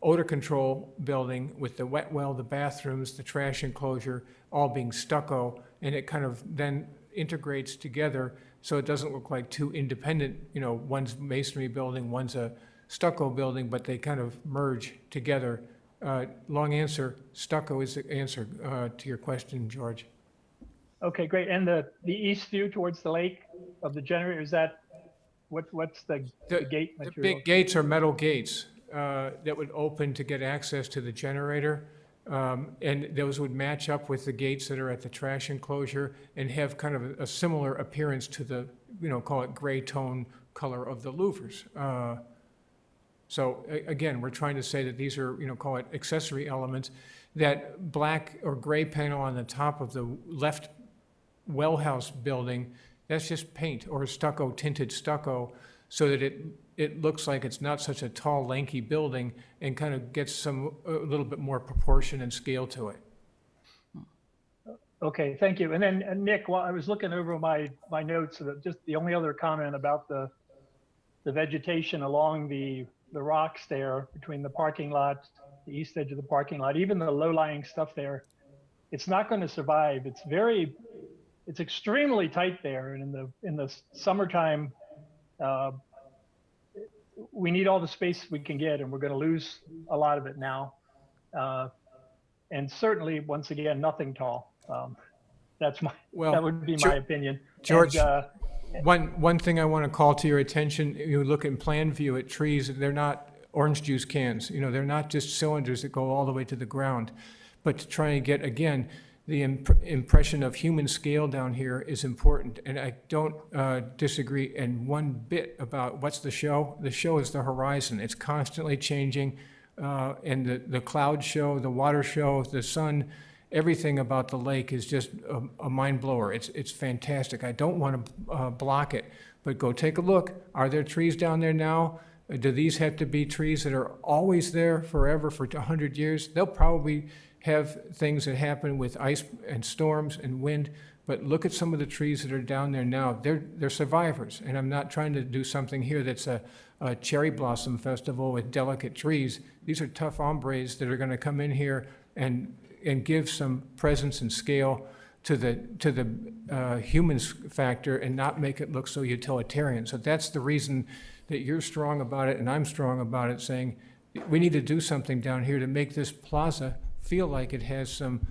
odor control building with the wet well, the bathrooms, the trash enclosure, all being stucco, and it kind of then integrates together so it doesn't look like two independent, one's masonry building, one's a stucco building, but they kind of merge together. Long answer, stucco is the answer to your question, George. Okay, great. And the east view towards the lake of the generator, is that, what's the gate material? The big gates are metal gates that would open to get access to the generator. And those would match up with the gates that are at the trash enclosure and have kind of a similar appearance to the, call it gray tone color of the louvers. So again, we're trying to say that these are, call it accessory elements. That black or gray panel on the top of the left well house building, that's just paint or stucco, tinted stucco. so that it looks like it's not such a tall, lanky building and kind of gets a little bit more proportion and scale to it. Okay, thank you. And then Nick, while I was looking over my notes, just the only other comment about the vegetation along the rocks there between the parking lot, the east edge of the parking lot, even the low-lying stuff there, it's not going to survive. It's extremely tight there, and in the summertime, we need all the space we can get, and we're going to lose a lot of it now. And certainly, once again, nothing tall. That would be my opinion. George, And, one thing I want to call to your attention, you look in plan view at trees, they're not orange juice cans. You know, they're not just cylinders that go all the way to the ground. But to try and get, again, the impression of human scale down here is important. And I don't disagree in one bit about what's the show. The show is the horizon. It's constantly changing. And the cloud show, the water show, the sun, everything about the lake is just a mind blower. It's fantastic. I don't want to block it, but go take a look. Are there trees down there now? Do these have to be trees that are always there forever for 100 years? They'll probably have things that happen with ice and storms and wind, but look at some of the trees that are down there now. They're survivors, and I'm not trying to do something here that's a cherry blossom festival with delicate trees. These are tough hombres that are going to come in here and give some presence and scale to the human factor and not make it look so utilitarian. So that's the reason that you're strong about it and I'm strong about it, saying we need to do something down here to make this plaza feel like it has some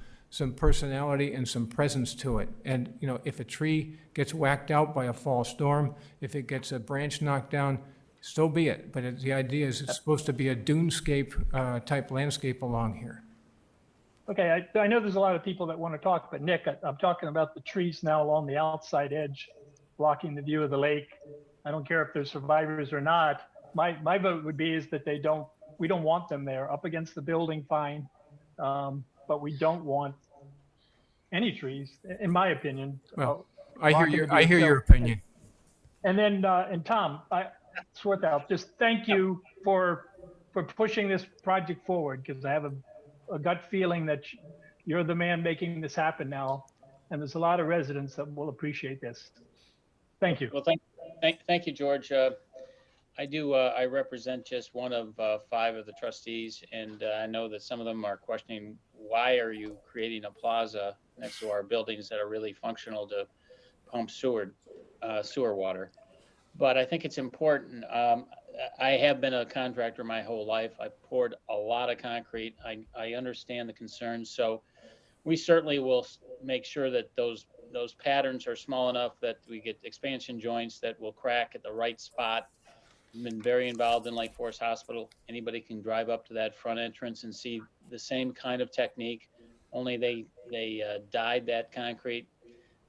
personality and some presence to it. And, you know, if a tree gets whacked out by a fall storm, if it gets a branch knocked down, so be it. But the idea is it's supposed to be a dunescape type landscape along here. okay, I know there's a lot of people that want to talk, but Nick, I'm talking about the trees now along the outside edge, blocking the view of the lake. I don't care if they're survivors or not. My vote would be is that we don't want them there. Up against the building, fine. But we don't want any trees, in my opinion. Well, I hear your opinion. And then, and Tom, Swarthout, just thank you for pushing this project forward, because I have a gut feeling that you're the man making this happen now, and there's a lot of residents that will appreciate this. Thank you. Well, thank you, George. I represent just one of 5 of the trustees, and I know that some of them are questioning, why are you creating a plaza next to our buildings that are really functional to pump sewer water? But I think it's important. I have been a contractor my whole life. I poured a lot of concrete. I understand the concerns. So we certainly will make sure that those patterns are small enough that we get expansion joints that will crack at the right spot. I've been very involved in Lake Forest Hospital. Anybody can drive up to that front entrance and see the same kind of technique, only they dyed that concrete.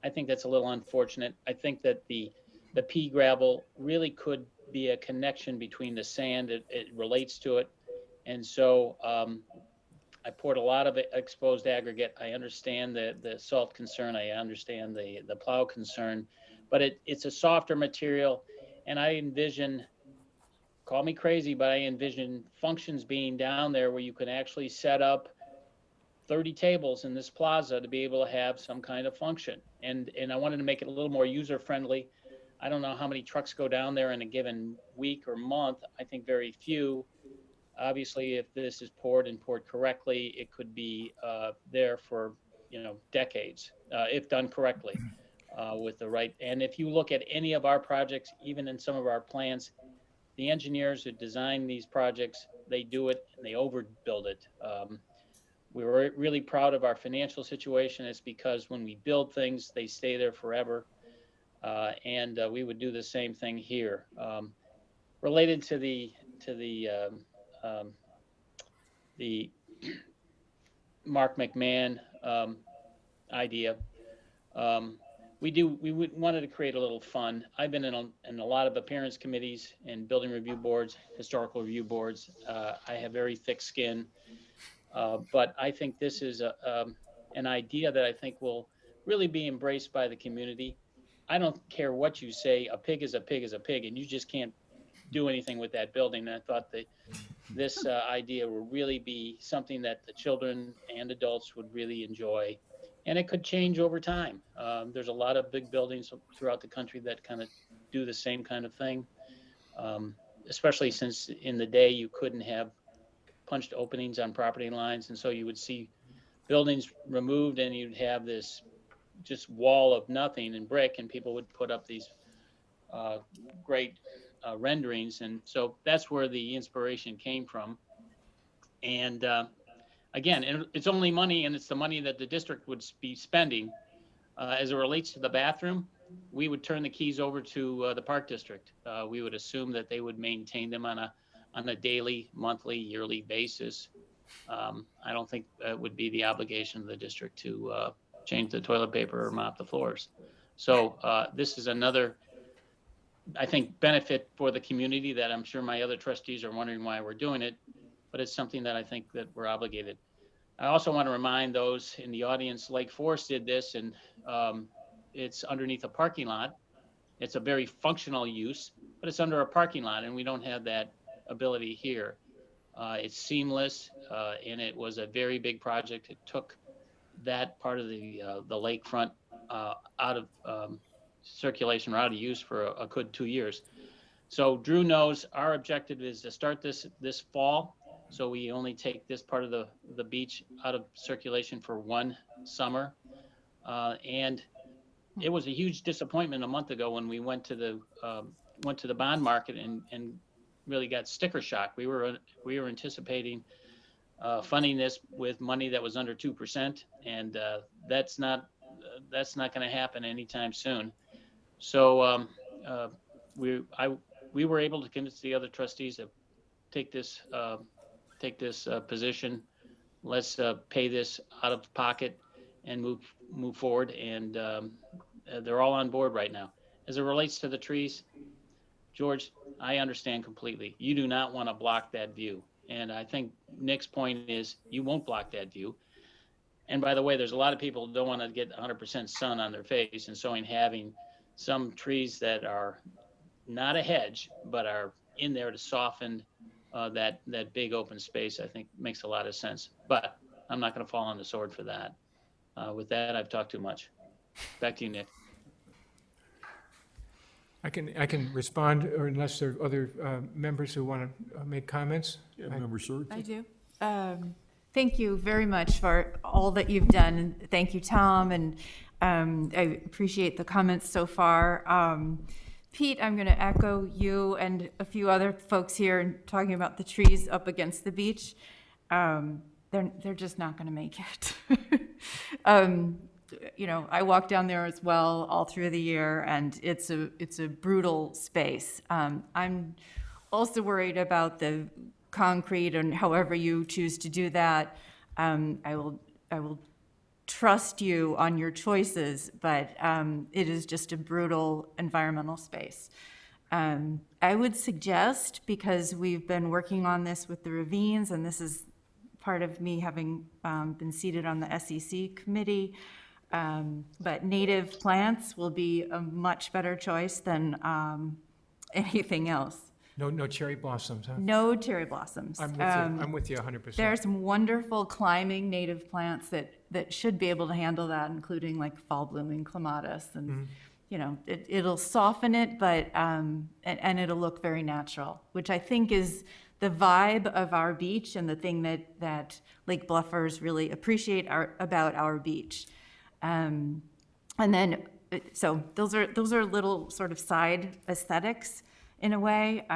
I think that's a little unfortunate. I think that the pea gravel really could be a connection between the sand. It relates to it. And so I poured a lot of exposed aggregate. I understand the salt concern. I understand the plow concern, but it's a softer material. And I envision, call me crazy, but I envision functions being down there where you can actually set up 30 tables in this plaza to be able to have some kind of function. And I wanted to make it a little more user-friendly. I don't know how many trucks go down there in a given week or month. I think very few. Obviously, if this is poured correctly, it could be there for, decades, if done correctly, with the right. And if you look at any of our projects, even in some of our plans, the engineers who design these projects, they do it and they overbuild it. We were really proud of our financial situation. It's because when we build things, they stay there forever. And we would do the same thing here. Related to the Mark McMahon idea, we wanted to create a little fun. I've been in a lot of appearance committees and building review boards, historical review boards. I have very thick skin, but I think this is an idea that I think will really be embraced by the community. I don't care what you say, a pig is a pig is a pig, and you just can't do anything with that building. And I thought that this idea will really be something that the children and adults would really enjoy. And it could change over time. There's a lot of big buildings throughout the country that kind of do the same kind of thing, especially since in the day you couldn't have punched openings on property lines. And so you would see buildings removed and you'd have this just wall of nothing and brick, and people would put up these great renderings. And so that's where the inspiration came from. And again, it's only money, and it's the money that the district would be spending. As it relates to the bathroom, we would turn the keys over to the park district. We would assume that they would maintain them on a daily, monthly, yearly basis. I don't think it would be the obligation of the district to change the toilet paper or mop the floors. So this is another, I think, benefit for the community that I'm sure my other trustees are wondering why we're doing it, but it's something that I think that we're obligated. I also want to remind those in the audience, Lake Forest did this, and it's underneath a parking lot. It's a very functional use, but it's under a parking lot, and we don't have that ability here. It's seamless, and it was a very big project. It took that part of the lakefront out of circulation or out of use for a good 2 years. So Drew knows our objective is to start this fall. So we only take this part of the beach out of circulation for one summer. And it was a huge disappointment a month ago when we went to the bond market and really got sticker shock. We were anticipating funding this with money that was under 2%, and that's not going to happen anytime soon. So we were able to convince the other trustees to take this position. Let's pay this out of pocket and move forward. And they're all on board right now. As it relates to the trees, George, I understand completely. You do not want to block that view. And I think Nick's point is you won't block that view. And by the way, there's a lot of people who don't want to get 100% sun on their face. And so in having some trees that are not a hedge, but are in there to soften that big open space, I think makes a lot of sense. But I'm not going to fall on the sword for that. With that, I've talked too much. Back to you, Nick. I can respond, or unless there are other members who want to make comments. Yeah, Member Surd. I do. Thank you very much for all that you've done. And thank you, Tom, and I appreciate the comments so far. Pete, I'm going to echo you and a few other folks here in talking about the trees up against the beach. They're just not going to make it. You know, I walk down there as well all through the year, and it's a brutal space. I'm also worried about the concrete and however you choose to do that. I will trust you on your choices, but it is just a brutal environmental space. I would suggest, because we've been working on this with the ravines, and this is part of me having been seated on the SEC committee, but native plants will be a much better choice than anything else. No cherry blossoms, huh? No cherry blossoms. I'm with you 100%. There are some wonderful climbing native plants that should be able to handle that, including like fall blooming clematis, and you know, it'll soften it, but and it'll look very natural, which I think is the vibe of our beach and the thing that Lake Bluffers really appreciate about our beach. And then, so those are little sort of side aesthetics in a way.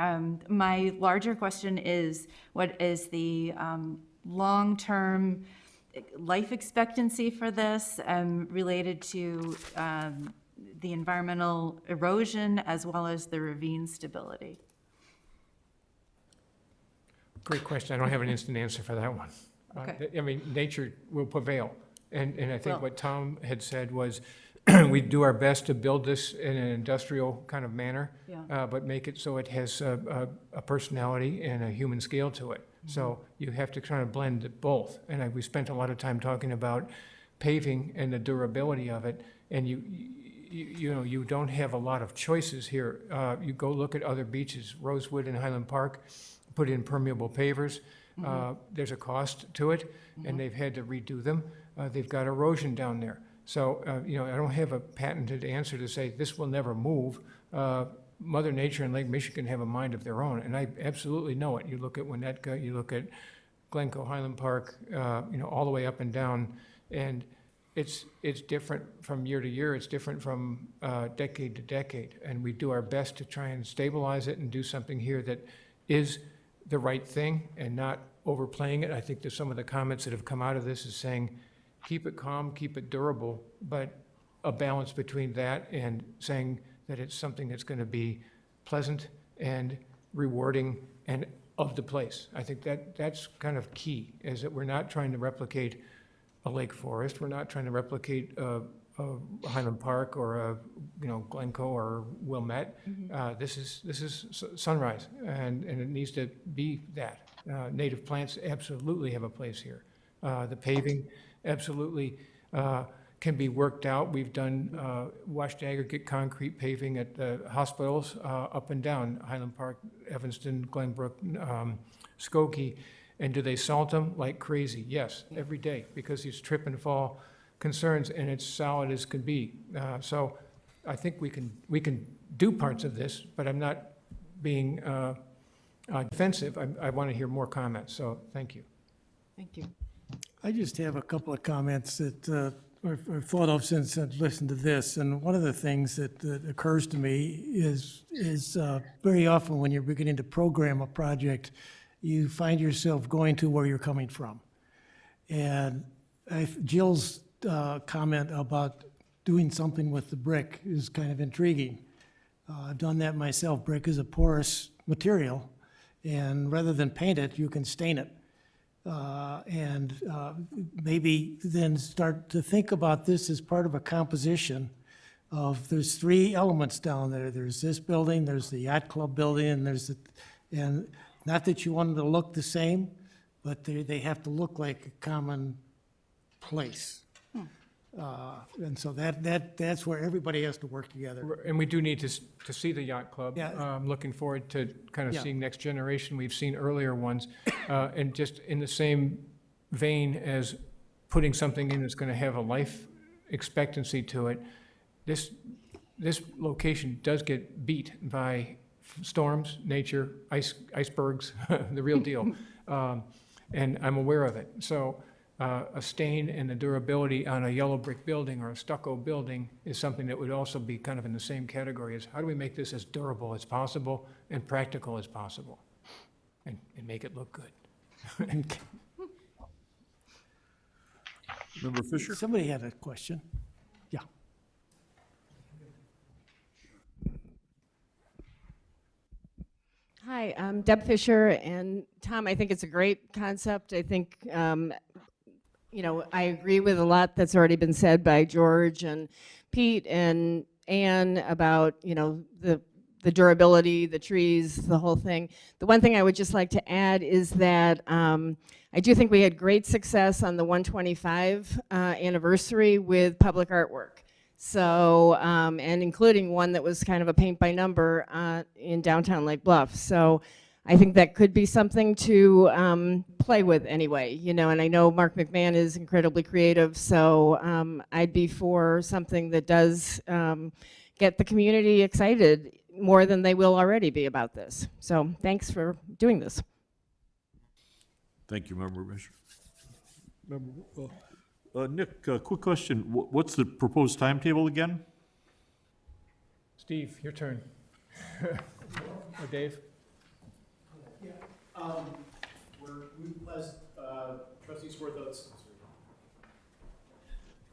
My larger question is, what is the long-term life expectancy for this related to the environmental erosion as well as the ravine stability? Great question. I don't have an instant answer for that one. Okay. I mean, nature will prevail. And I think Well- what Tom had said was, we do our best to build this in an industrial kind of manner, Yeah. but make it so it has a personality and a human scale to it. So you have to kind of blend both. And we spent a lot of time talking about paving and the durability of it. And you know, you don't have a lot of choices here. You go look at other beaches, Rosewood and Highland Park, put in permeable pavers. There's a cost to it, and they've had to redo them. They've got erosion down there. So, you know, I don't have a patented answer to say this will never move. Mother Nature and Lake Michigan have a mind of their own, and I absolutely know it. You look at Winnetka, you look at Glencoe, Highland Park, you know, all the way up and down, and it's different from year to year. It's different from decade to decade, and we do our best to try and stabilize it and do something here that is the right thing and not overplaying it. I think there's some of the comments that have come out of this is saying, keep it calm, keep it durable, but a balance between that and saying that it's something that's going to be pleasant and rewarding and of the place. I think that's kind of key, is that we're not trying to replicate a lake forest. We're not trying to replicate a Highland Park or a, you know, Glencoe or Wilmette. This is Sunrise, and it needs to be that. Native plants absolutely have a place here. The paving absolutely can be worked out. We've done washed aggregate concrete paving at the hospitals up and down Highland Park, Evanston, Glenbrook, Skokie. And do they salt them like crazy? Yes, every day, because these trip and fall concerns, and it's solid as can be. So I think we can do parts of this, but I'm not being defensive. I want to hear more comments, so thank you. Thank you. I just have a couple of comments that I've thought of since I've listened to this. And one of the things that occurs to me is very often when you're beginning to program a project, you find yourself going to where you're coming from. And Jill's comment about doing something with the brick is kind of intriguing. I've done that myself. Brick is a porous material, and rather than paint it, you can stain it. And maybe then start to think about this as part of a composition of, there's three elements down there. There's this building, there's the yacht club building, and and not that you want them to look the same, but they have to look like a common place. And so that's where everybody has to work together. And we do need to see the yacht club. Yeah. I'm looking forward to kind of Yeah. seeing next generation. We've seen earlier ones. And just in the same vein as putting something in that's going to have a life expectancy to it, this location does get beat by storms, nature, icebergs, the real deal. And I'm aware of it. So a stain and the durability on a yellow brick building or a stucco building is something that would also be kind of in the same category as how do we make this as durable as possible and practical as possible and make it look good. Member Fisher? Somebody had a question. Yeah. Hi, I'm Deb Fisher, and Tom, I think it's a great concept. I think, you know, I agree with a lot that's already been said by George and Pete and Ann about, you know, the durability, the trees, the whole thing. The one thing I would just like to add is that I do think we had great success on the 125 anniversary with public artwork. So, and including one that was kind of a paint by number in downtown Lake Bluff. So I think that could be something to play with anyway, you know, and I know Mark McMahon is incredibly creative, so I'd be for something that does get the community excited more than they will already be about this. So thanks for doing this. Thank you, Member Fisher. Nick, quick question. What's the proposed timetable again? Steve, your turn. Or Dave?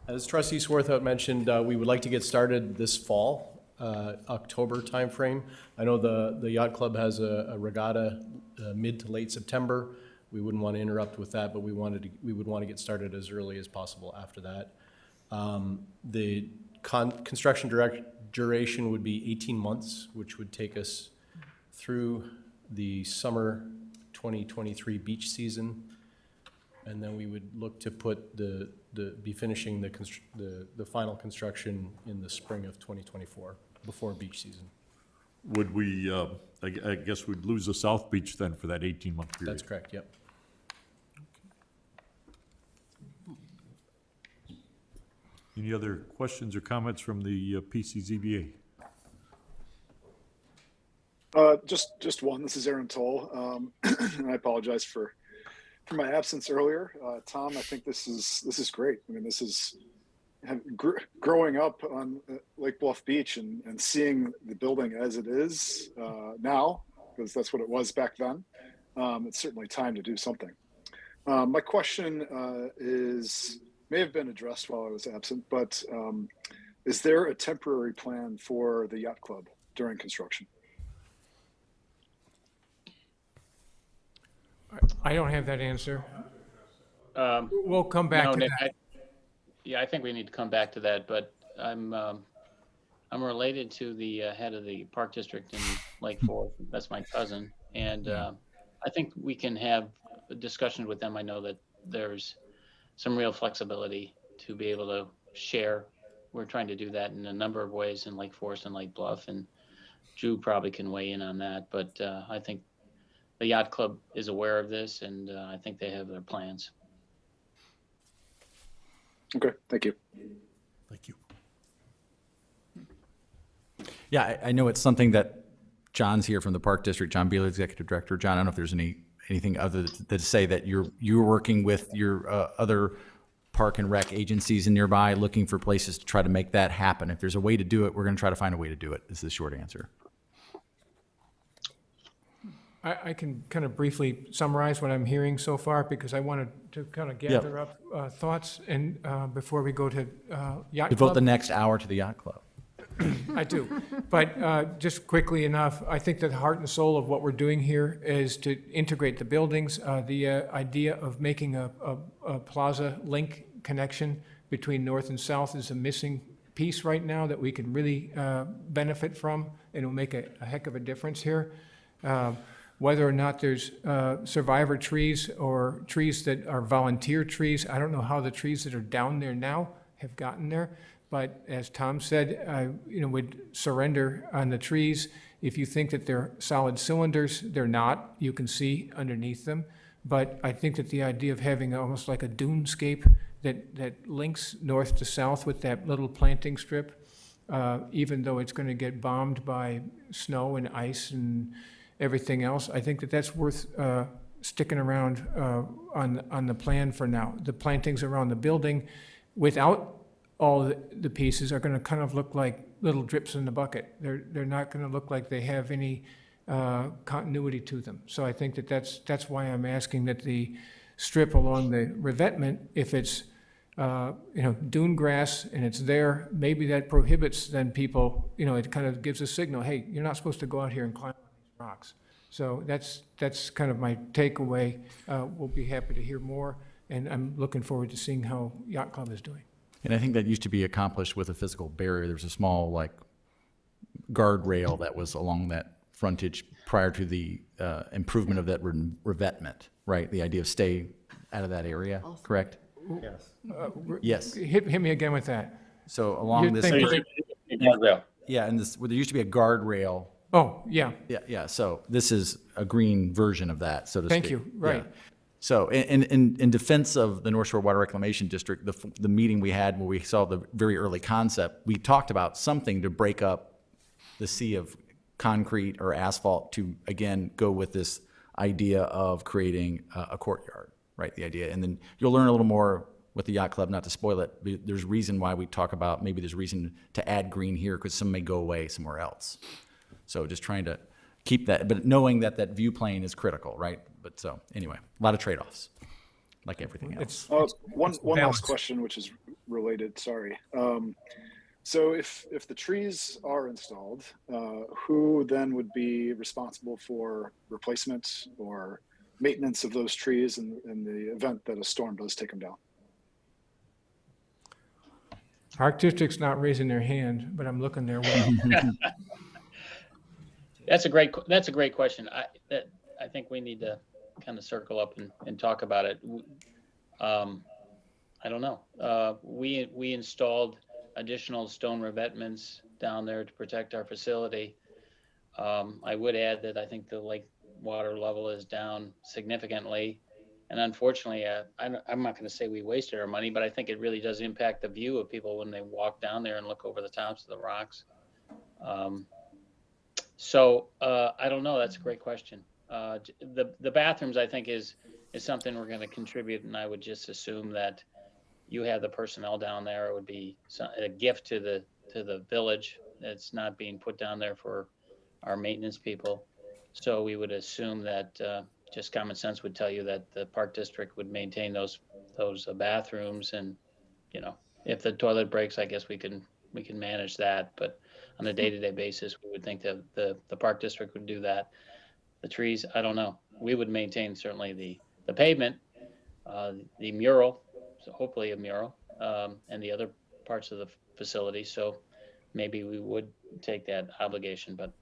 As Trustee Swarthout mentioned, we would like to get started this fall, October timeframe. I know the Yacht Club has a regatta mid to late September. We wouldn't want to interrupt with that, but we would want to get started as early as possible after that. The construction duration would be 18 months, which would take us through the summer 2023 beach season. And then we would look to put the be finishing the final construction in the spring of 2024, before beach season. Would we, I guess we'd lose the South Beach then for that 18-month period? That's correct, yep. Any other questions or comments from the PCZBA? Just one. This is Aaron Toll, and I apologize for my absence earlier. Tom, I think this is great. I mean, this is growing up on Lake Bluff Beach and seeing the building as it is now, because that's what it was back then. It's certainly time to do something. My question may have been addressed while I was absent, but is there a temporary plan for the yacht club during construction? I don't have that answer. We'll come back No, to Nick, that. Yeah, I think we need to come back to that, but I'm related to the head of the Park District in Lake Forest. That's my cousin, and I think we can have a discussion with them. I know that there's some real flexibility to be able to share. We're trying to do that in a number of ways in Lake Forest and Lake Bluff, and Drew probably can weigh in on that, but I think the Yacht Club is aware of this, and I think they have their plans. Okay, thank you. Thank you. Yeah, I know it's something that John's here from the Park District, John Beal, Executive Director. John, I don't know if there's anything other to say that you're working with your other park and rec agencies nearby, looking for places to try to make that happen. If there's a way to do it, we're going to try to find a way to do it, is the short answer. I can kind of briefly summarize what I'm hearing so far, because I wanted to kind of gather up thoughts and before we go to Yacht Club. Devote the next hour to the Yacht Club. I do, but just quickly enough, I think that the heart and soul of what we're doing here is to integrate the buildings. The idea of making a plaza link connection between north and south is a missing piece right now that we can really benefit from, and it'll make a heck of a difference here. Whether or not there's survivor trees or trees that are volunteer trees, I don't know how the trees that are down there now have gotten there. But as Tom said, I would surrender on the trees. If you think that they're solid cylinders, they're not. You can see underneath them. But I think that the idea of having almost like a dunescape that links north to south with that little planting strip, even though it's going to get bombed by snow and ice and everything else, I think that that's worth sticking around on the plan for now. The plantings around the building, without all the pieces, are going to kind of look like little drips in the bucket. They're not going to look like they have any continuity to them. So I think that that's why I'm asking that the strip along the revetment, if it's dune grass and it's there, maybe that prohibits then people. It kind of gives a signal. Hey, you're not supposed to go out here and climb on these rocks. So that's kind of my takeaway. We'll be happy to hear more, and I'm looking forward to seeing how Yacht Club is doing. And I think that used to be accomplished with a physical barrier. There was a small guardrail that was along that frontage prior to the improvement of that revetment, right? The idea of stay out of that area, correct? Yes. Yes. Hit me again with that. So along this. Yeah, and there used to be a guardrail. Oh, yeah. Yeah. So this is a green version of that, so to speak. Thank you. Right. Yeah. So in defense of the North Shore Water Reclamation District, the meeting we had where we saw the very early concept, we talked about something to break up the sea of concrete or asphalt to, again, go with this idea of creating a courtyard, right? The idea. And then you'll learn a little more with the Yacht Club, not to spoil it. There's reason why we talk about maybe there's reason to add green here because some may go away somewhere else. So just trying to keep that, but knowing that that view plane is critical, right? But so anyway, a lot of trade-offs, like everything else. One last question, which is related. Sorry. So if the trees are installed, who then would be responsible for replacement or maintenance of those trees in the event that a storm does take them down? Park District's not raising their hand, but I'm looking their way. That's a great question. I think we need to kind of circle up and talk about it. I I don't know. We installed additional stone revetments down there to protect our facility. I would add that I think the lake water level is down significantly. And unfortunately, I'm not going to say we wasted our money, but I think it really does impact the view of people when they walk down there and look over the tops of the rocks. I don't know. That's a great question. The bathrooms, I think, is something we're going to contribute, and I would just assume that you have the personnel down there. It would be a gift to the village. It's not being put down there for our maintenance people. So we would assume that just common sense would tell you that the park district would maintain those bathrooms, and if the toilet breaks, I guess we can manage that. But on a day-to-day basis, we would think that the park district would do that. The trees, I don't know. We would maintain certainly the pavement, the mural, so hopefully a mural, and the other parts of the facility. So maybe we would take that obligation, but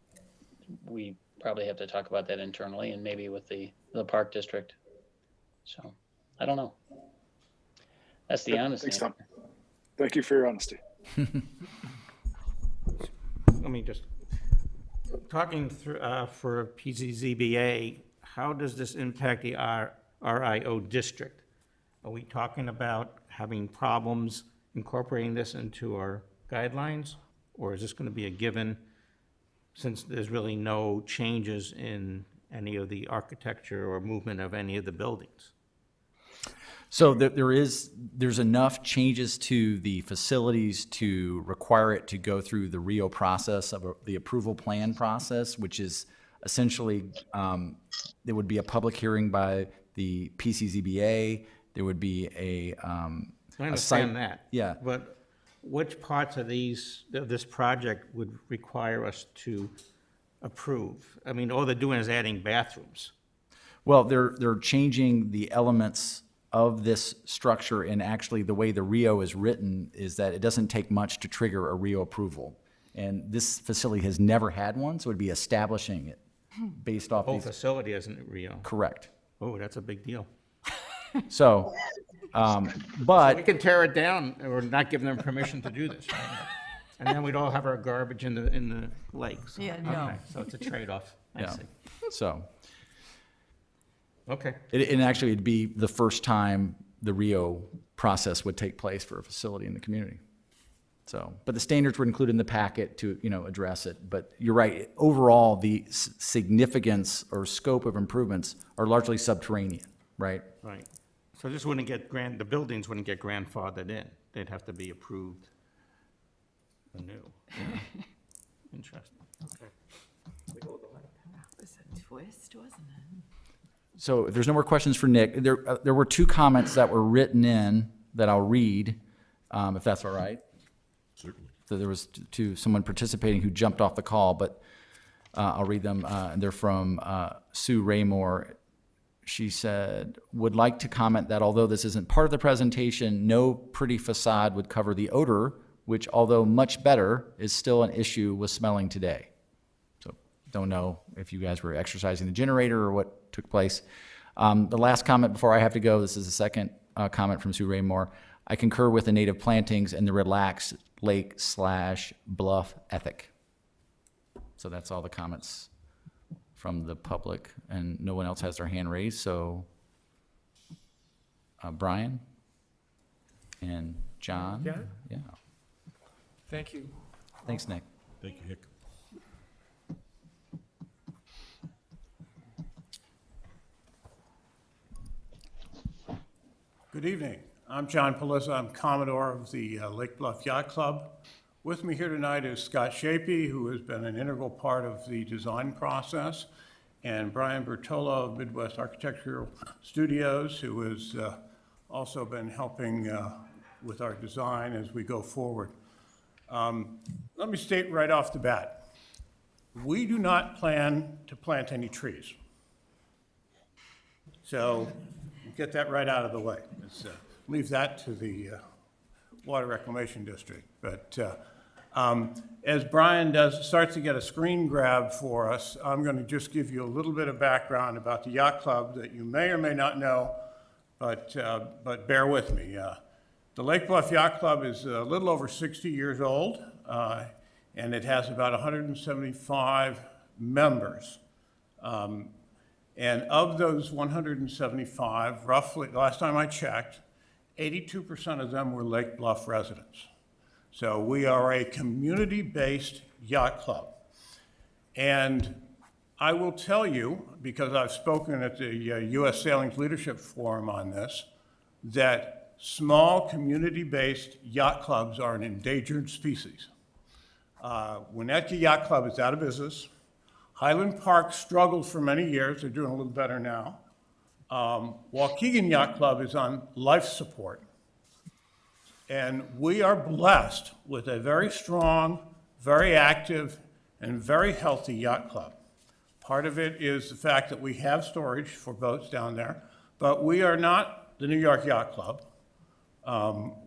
we probably have to talk about that internally and maybe with the park district. So I don't know. That's the honest Thanks, answer. Tom. Thank you for your honesty. Let me just, talking through, for PCZBA, how does this impact the RIO district? Are we talking about having problems incorporating this into our guidelines? Or is this going to be a given since there's really no changes in any of the architecture or movement of any of the buildings? So there's enough changes to the facilities to require it to go through the RIO process of the approval plan process, which is essentially, there would be a public hearing by the PCZBA. There would be I a understand site, that. yeah. But which parts of this project would require us to approve? I mean, all they're doing is adding bathrooms. Well, they're changing the elements of this structure, and actually the way the RIO is written is that it doesn't take much to trigger a RIO approval. And this facility has never had one, so it would be establishing it based off Whole these. facility isn't it, Rio? Correct. Oh, that's a big deal. So, So but we can tear it down or not give them permission to do this, right? And then we'd all have our garbage in the lakes. Yeah, no. Okay, so it's a trade-off. I yeah, see. so. Okay. And actually, it'd be the first time the RIO process would take place for a facility in the community. So, but the standards were included in the packet to, address it. But you're right, overall, the significance or scope of improvements are largely subterranean, right? Right. So this wouldn't get the buildings wouldn't get grandfathered in. They'd have to be approved anew. Yeah. Interesting. Okay. That was a twist, wasn't it? So if there's no more questions for Nick, there were two comments that were written that I'll read, if that's all right. Certainly. So there was someone participating who jumped off the call, but I'll read them. And they're from Sue Raymore. She said, would like to comment that although this isn't part of the presentation, no pretty facade would cover the odor, which although much better, is still an issue with smelling today. So don't know if you guys were exercising the generator or what took place. The last comment before I have to go, this is the second comment from Sue Raymore. I concur with the native plantings and the relaxed lake/bluff ethic. So that's all the comments from the public, and no one else has their hand raised, so Brian and John. Yeah. Yeah. Thank you. Thanks, Nick. Thank you, Hick. Good evening. I'm John Palisa. I'm Commodore of the Lake Bluff Yacht Club. With me here tonight is Scott Shapey, who has been an integral part of the design process, and Brian Bertolo of Midwest Architectural Studios, who has also been helping with our design as we go forward. Let me state right off the bat, we do not plan to plant any trees. So get that right out of the way. Let's leave that to the Water Reclamation District. But as Brian starts to get a screen grab for us, I'm going to just give you a little bit of background about the Yacht Club that you may or may not know, but bear with me. The Lake Bluff Yacht Club is a little over 60 years old, and it has about 175 members. And of those 175, roughly, last time I checked, 82% of them were Lake Bluff residents. So we are a community-based yacht club. And I will tell you, because I've spoken at the U.S. Sailing's Leadership Forum on this, that small community-based yacht clubs are an endangered species. Winnetka Yacht Club is out of business. Highland Park struggled for many years. They're doing a little better now. Waukegan Yacht Club is on life support. And we are blessed with a very strong, very active, and very healthy yacht club. Part of it is the fact that we have storage for boats down there, but we are not the New York Yacht Club.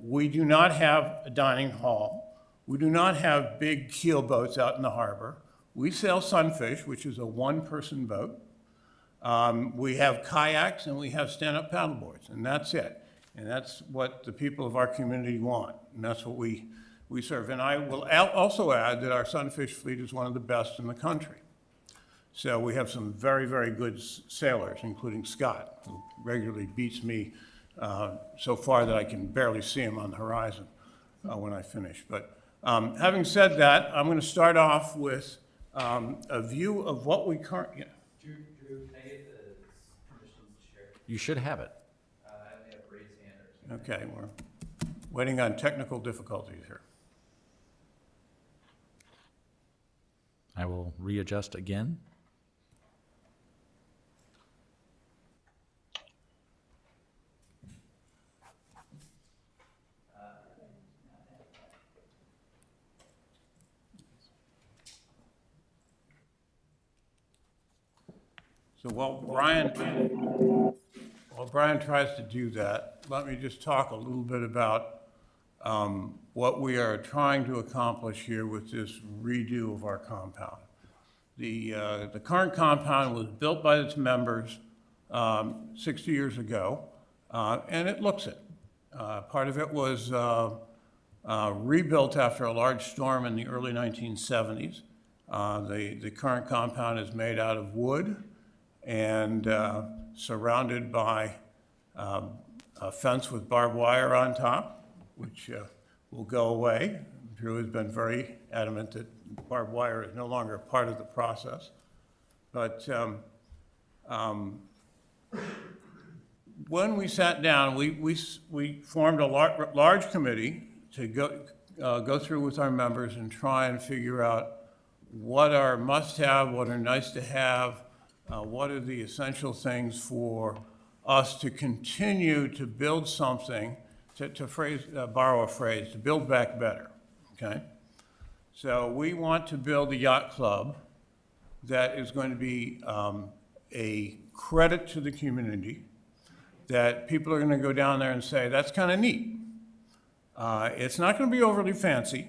We do not have a dining hall. We do not have big keel boats out in the harbor. We sail Sunfish, which is a one-person boat. We have kayaks and we have stand-up paddleboards, and that's it. And that's what the people of our community want, and that's what we serve. And I will also add that our Sunfish fleet is one of the best in the country. So we have some very, very good sailors, including Scott, who regularly beats me so far that I can barely see him on the horizon when I finish. But having said that, I'm going to start off with a view of what we currently... Drew, can I get the permissions to share? You should have it. I only have raised hand. Okay, we're waiting on technical difficulties here. I will readjust again. So while Brian tries to do that, let me just talk a little bit about what we are trying to accomplish here with this redo of our compound. The current compound was built by its members 60 years ago, and it looks it. Part of it was rebuilt after a large storm in the early 1970s. The current compound is made out of wood and surrounded by a fence with barbed wire on top, which will go away. Drew has been very adamant that barbed wire is no longer part of the process. But when we sat down, we formed a large committee to go through with our members and try and figure out what are must-have, what are nice-to-have, what are the essential things for us to continue to build something, borrow a phrase, to build back better, okay? So we want to build a yacht club that is going to be a credit to the community, that people are going to go down there and say, that's kind of neat. It's not going to be overly fancy.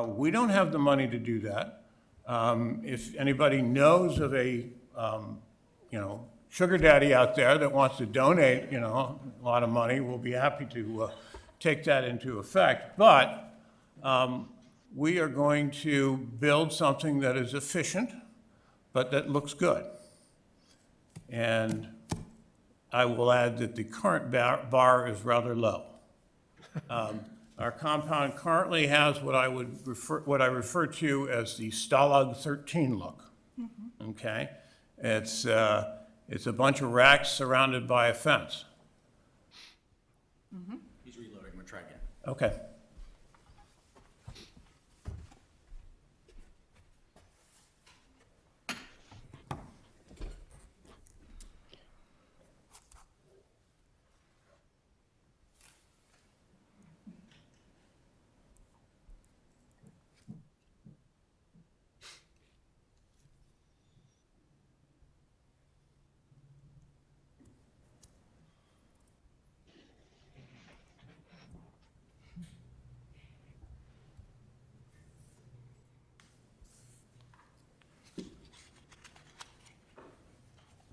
We don't have the money to do that. If anybody knows of a sugar daddy out there that wants to donate, a lot of money, we'll be happy to take that into effect. But we are going to build something that is efficient, but that looks good. And I will add that the current bar is rather low. Our compound currently has what I refer to as the Stalag 13 look. Mm-hmm. Okay, it's a bunch of racks surrounded by a fence. Mm-hmm. He's reloading. I'm gonna try again. Okay.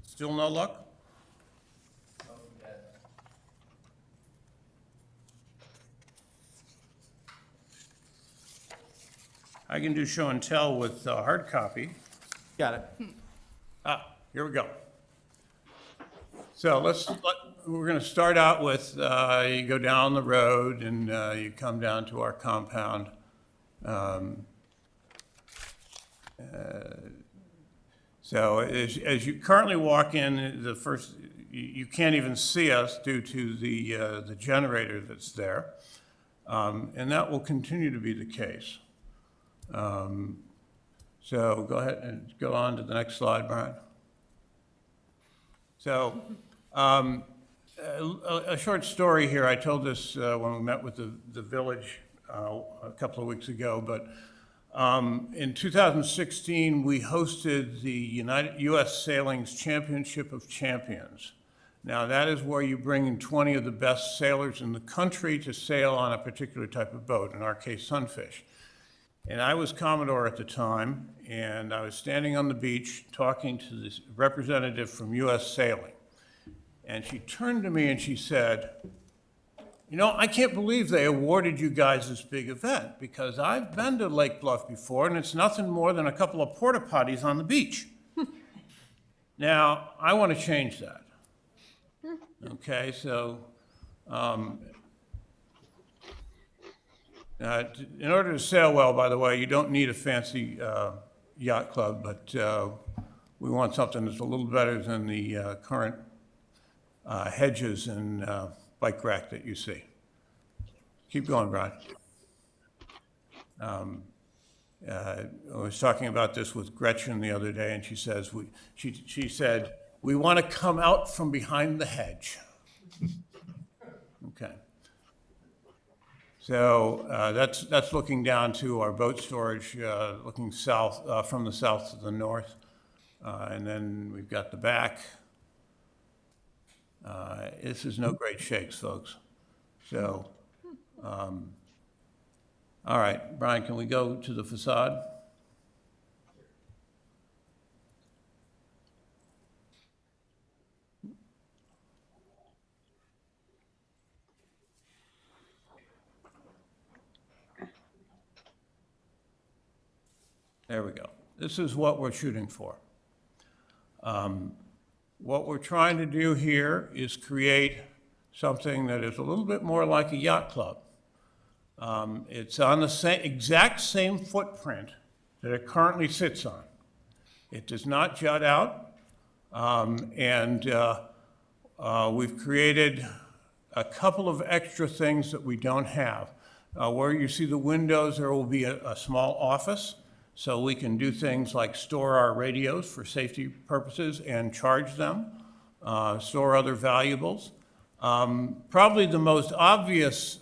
Still no luck? can do show and tell with hard copy. Got it. Here we go. So we're going to start out with, you go down the road and you come down to our compound. So as you currently walk in, you can't even see us due to the generator that's there. And that will continue to be the case. So go ahead and go on to the next slide, Brian. So a short story here. I told this when we met with the village a couple of weeks ago, but in 2016, we hosted the U.S. Sailing's Championship of Champions. Now, that is where you bring in 20 of the best sailors in the country to sail on a particular type of boat, in our case, Sunfish. And I was Commodore at the time, and I was standing on the beach talking to this representative from U.S. Sailing. And she turned to me and she said, you know, I can't believe they awarded you guys this big event, because I've been to Lake Bluff before, and it's nothing more than a couple of porta potties on the beach. Now, I want to change that. Okay, so in order to sail well, by the way, you don't need a fancy yacht club, but we want something that's a little better than the current hedges and bike rack that you see. Keep going, Brian. I was talking about this with Gretchen the other day, and she says, she said, we want to come out from behind the hedge. Okay. So that's looking down to our boat storage, looking south, from the south to the north. And then we've got the back. This is no great shakes, folks. So, all right, Brian, can we go to the facade? There we go. This is what we're shooting for. What we're trying to do here is create something that is a little bit more like a yacht club. It's on the exact same footprint that it currently sits on. It does not jut out, and we've created a couple of extra things that we don't have. Where you see the windows, there will be a small office, so we can do things like store our radios for safety purposes and charge them, store other valuables. Probably the most obvious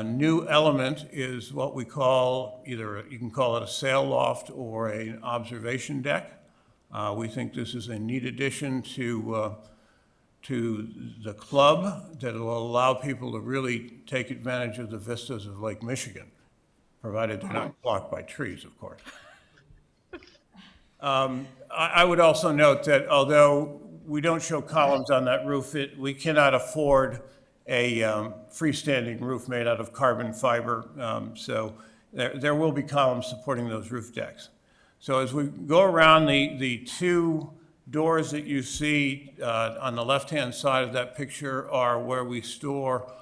new element is what we call, either you can call it a sail loft or an observation deck. We think this is a neat addition to the club that will allow people to really take advantage of the vistas of Lake Michigan, provided they're not blocked by trees, of course. I would also note that although we don't show columns on that roof, we cannot afford a freestanding roof made out of carbon fiber, so there will be columns supporting those roof decks. So as we go around, the two doors that you see on the left-hand side of that picture are where we store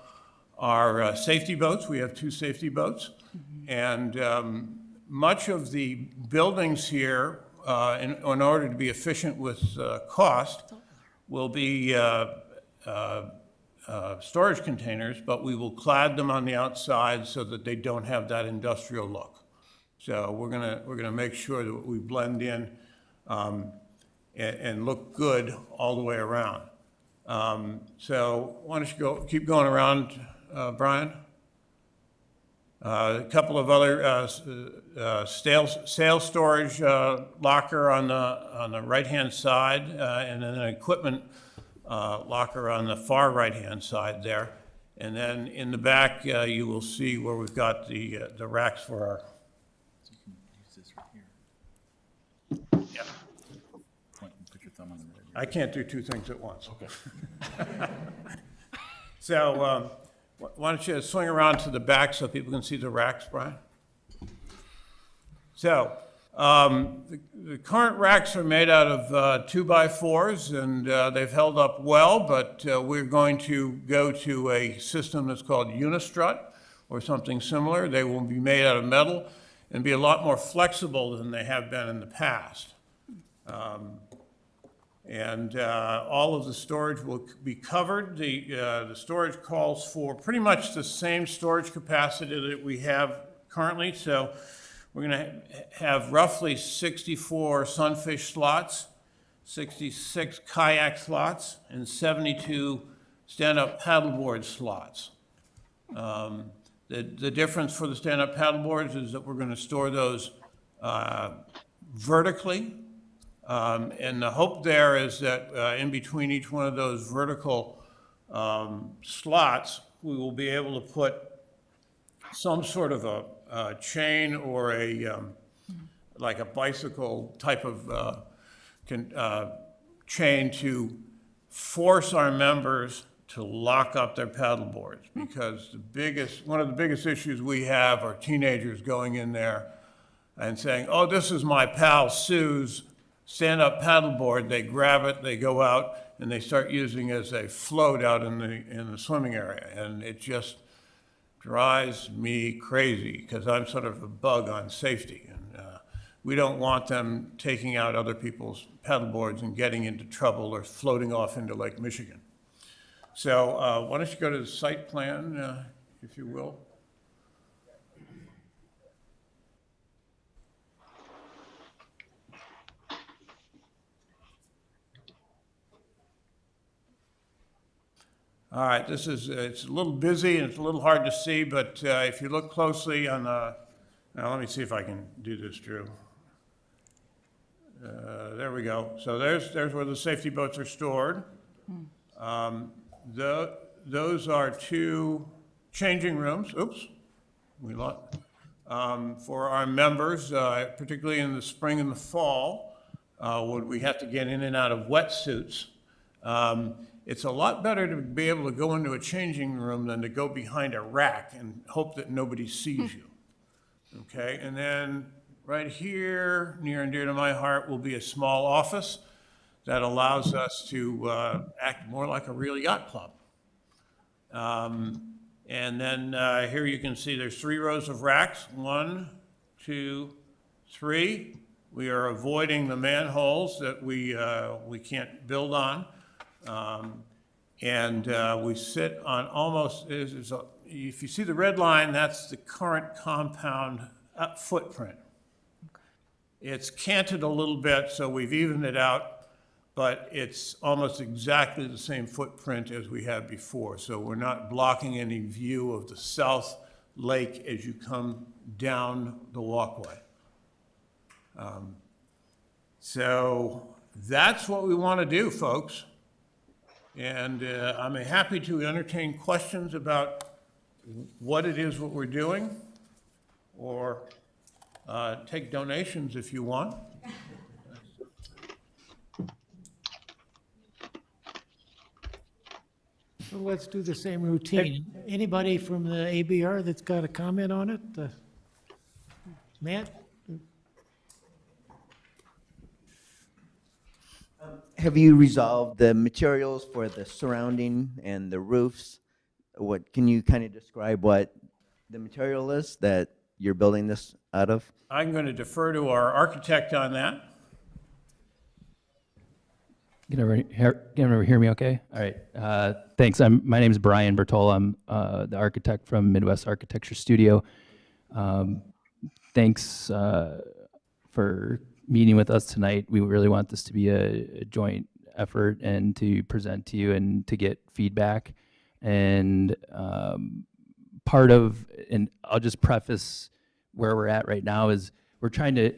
our safety boats. We have 2 safety boats. And much of the buildings here, in order to be efficient with cost, will be storage containers, but we will clad them on the outside so that they don't have that industrial look. So we're gonna make sure that we blend in and look good all the way around. So why don't you keep going around, Brian? A couple of other sail storage locker on the right-hand side, and then an equipment locker on the far right-hand side there. And then in the back, you will see where we've got the racks for our. So you can use this right here. Yeah. Point and put your thumb on the radio. I can't do 2 things at once. Okay. So why don't you swing around to the back so people can see the racks, Brian? So, the current racks are made out of 2x4s, and they've held up well, but we're going to go to a system that's called Unistrut or something similar. They will be made out of metal and be a lot more flexible than they have been in the past. All of the storage will be covered. The storage calls for pretty much the same storage capacity that we have currently. So we're going to have roughly 64 sunfish slots, 66 kayak slots, and 72 stand-up paddleboard slots. The difference for the stand-up paddleboards is that we're going to store those vertically. And the hope there is that in between each one of those vertical slots, we will be able to put some sort of a chain or like a bicycle type of chain to force our members to lock up their paddle boards, because one of the biggest issues we have are teenagers going in there and saying, "Oh, this is my pal Sue's stand-up paddleboard." They grab it, they go out, and they start using it as a float out in the swimming area, and it just drives me crazy because I'm sort of a bug on safety, and we don't want them taking out other people's paddleboards and getting into trouble or floating off into Lake Michigan. So why don't you go to the site plan, if you will. All right, it's a little busy and it's a little hard to see, but if you look closely on the, now let me see if I can do this, Drew. There we go. So there's where the safety boats are stored. Those are 2 changing rooms. Oops, we lost. For our members, particularly in the spring and the fall, when we have to get in and out of wetsuits. It's a lot better to be able to go into a changing room than to go behind a rack and hope that nobody sees you. Okay, and then right here, near and dear to my heart, will be a small office that allows us to act more like a real yacht club. And then here you can see there's 3 rows of racks. 1, 2, 3. We are avoiding the manholes that we can't build on. We sit on almost, if you see the red line, that's the current compound footprint. It's canted a little bit, so we've evened it out, but it's almost exactly the same footprint as we had before. So we're not blocking any view of the South Lake as you come down the walkway. So that's what we want to do, folks. And I'm happy to entertain questions about what it is what we're doing, or take donations if you want. So let's do the same routine. Anybody from the ABR that's got a comment on it? Matt? Have you resolved the materials for the surrounding and the roofs? Can you kind of describe what the material is that you're building this out of? I'm going to defer to our architect on that. Can everyone hear me okay? All right. Thanks. My name is Brian Bertola. I'm the architect from Midwest Architecture Studio. Thanks for meeting with us tonight. We really want this to be a joint effort and to present to you and to get feedback. And part of, and I'll just preface where we're at right now, is we're trying to,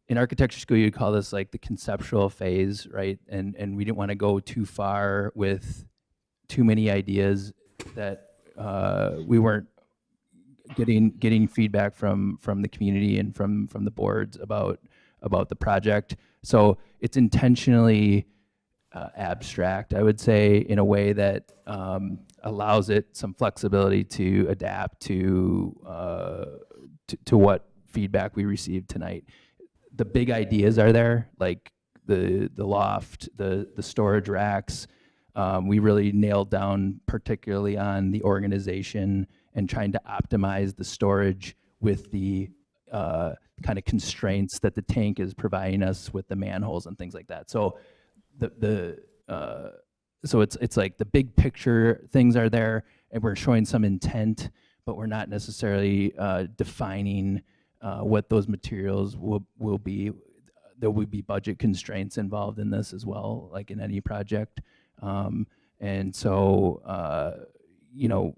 in architecture school, you'd call this like the conceptual phase, right? And we didn't want to go too far with too many ideas that we weren't getting feedback from the community and from the boards about the project. So it's intentionally abstract, I would say, in a way that allows it some flexibility to adapt to what feedback we received tonight. The big ideas are there, like the loft, the storage racks. We really nailed down particularly on the organization and trying to optimize the storage with the kind of constraints that the tank is providing us with the manholes and things like that. So so it's like the big picture things are there, and we're showing some intent, but we're not necessarily defining what those materials will be. There will be budget constraints involved in this as well, like in any project. And so, you know,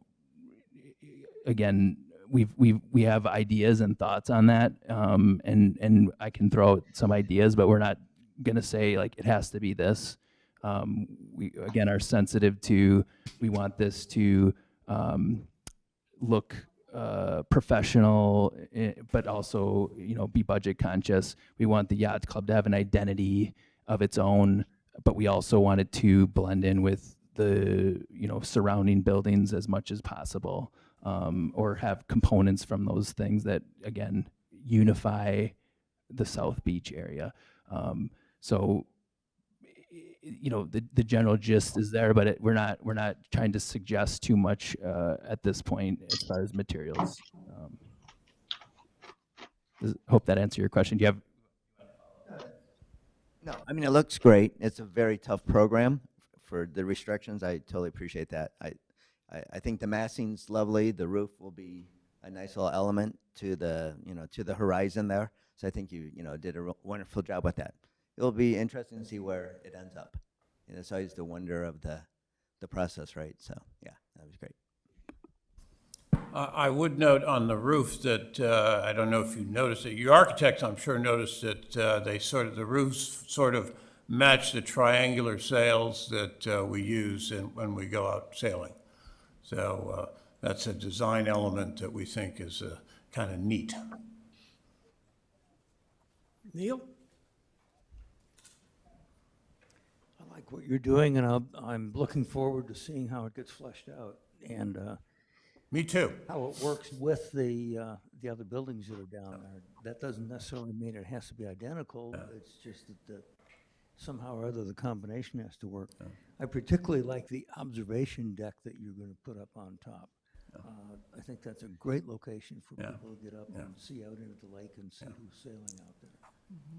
again, we have ideas and thoughts on that, and I can throw out some ideas, but we're not gonna say like it has to be this. We again are sensitive to, we want this to look professional, but also, you know, be budget conscious. We want the Yacht Club to have an identity of its own, but we also want it to blend in with the, you know, surrounding buildings as much as possible, or have components from those things that again unify the South Beach area. So, you know, the general gist is there, but we're not trying to suggest too much at this point as far as materials. Hope that answered your question. Do you have? No, I mean, it looks great. It's a very tough program for the restrictions. I totally appreciate that. I think the massing's lovely. The roof will be a nice little element to the, you know, to the horizon there. So I think you know, did a wonderful job with that. It'll be interesting to see where it ends up. You know, it's always the wonder of the process, right? So yeah, that was great. I would note on the roof that, I don't know if you noticed it, your architects, I'm sure, noticed that the roofs sort of match the triangular sails that we use when we go out sailing. So that's a design element that we think is kind of neat. Neil? I like what you're doing, and I'm looking forward to seeing how it gets fleshed out, and me too. How it works with the other buildings that are down there. That doesn't necessarily mean it has to be identical. It's just that somehow or other the combination has to work. I particularly like the observation deck that you're going to put up on top. I think that's a great location for people to get up and see out into the lake and see who's sailing out there.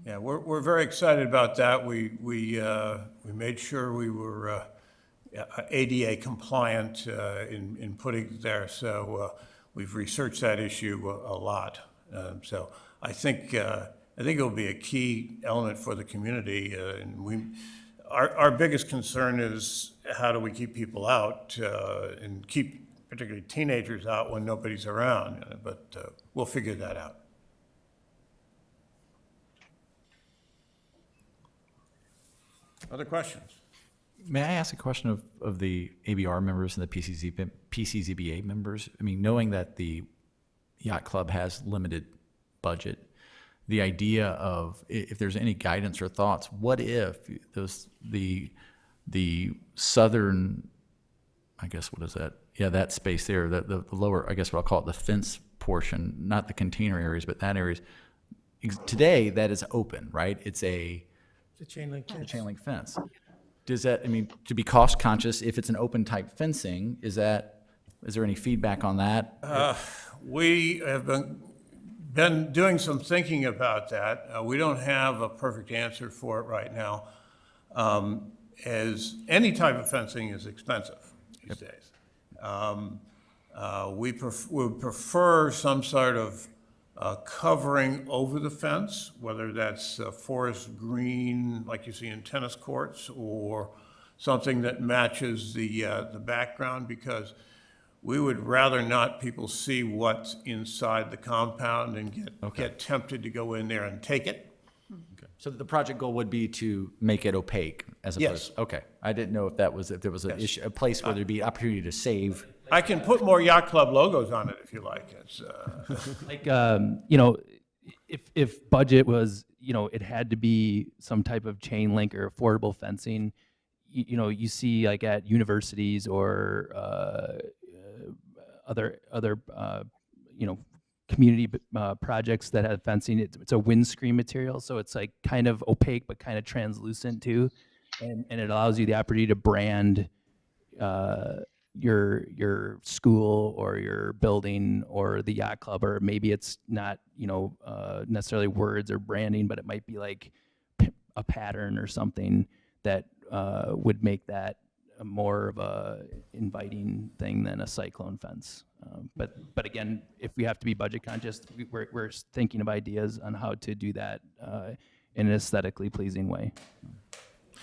Yeah, we're very excited about that. We made sure we were ADA compliant in putting it there, so we've researched that issue a lot. So I think it'll be a key element for the community, and our biggest concern is how do we keep people out and keep particularly teenagers out when nobody's around, but we'll figure that out. Other questions? May I ask a question of the ABR members and the PCZBA members? I mean, knowing that the Yacht Club has limited budget, the idea of, if there's any guidance or thoughts, what if the southern, I guess, what is that? Yeah, that space there, the lower, I guess what I'll call it the fence portion, not the container areas, but that areas. Today, that is open, right? It's a chain link fence. A chain link fence. Does that, I mean, to be cost conscious, if it's an open type fencing, is there any feedback on that? We have been doing some thinking about that. We don't have a perfect answer for it right now, as any type of fencing is expensive these days. We would prefer some sort of covering over the fence, whether that's forest green like you see in tennis courts, or something that matches the background, because we would rather not people see what's inside the compound and get tempted to go in there and take it. Okay. So the project goal would be to make it opaque as opposed. Yes. Okay. I didn't know if there was an issue, a place where there'd be opportunity to save. I can put more Yacht Club logos on it if you like. It's like, you know, if budget was, you know, it had to be some type of chain link or affordable fencing, you know, you see like at universities or other you know, community projects that have fencing. It's a windscreen material, so it's like kind of opaque but kind of translucent too, and it allows you the opportunity to brand your school or your building or the yacht club, or maybe it's not necessarily words or branding, but it might be like a pattern or something that would make that more of a inviting thing than a cyclone fence. But again, if we have to be budget conscious, we're thinking of ideas on how to do that in an aesthetically pleasing way.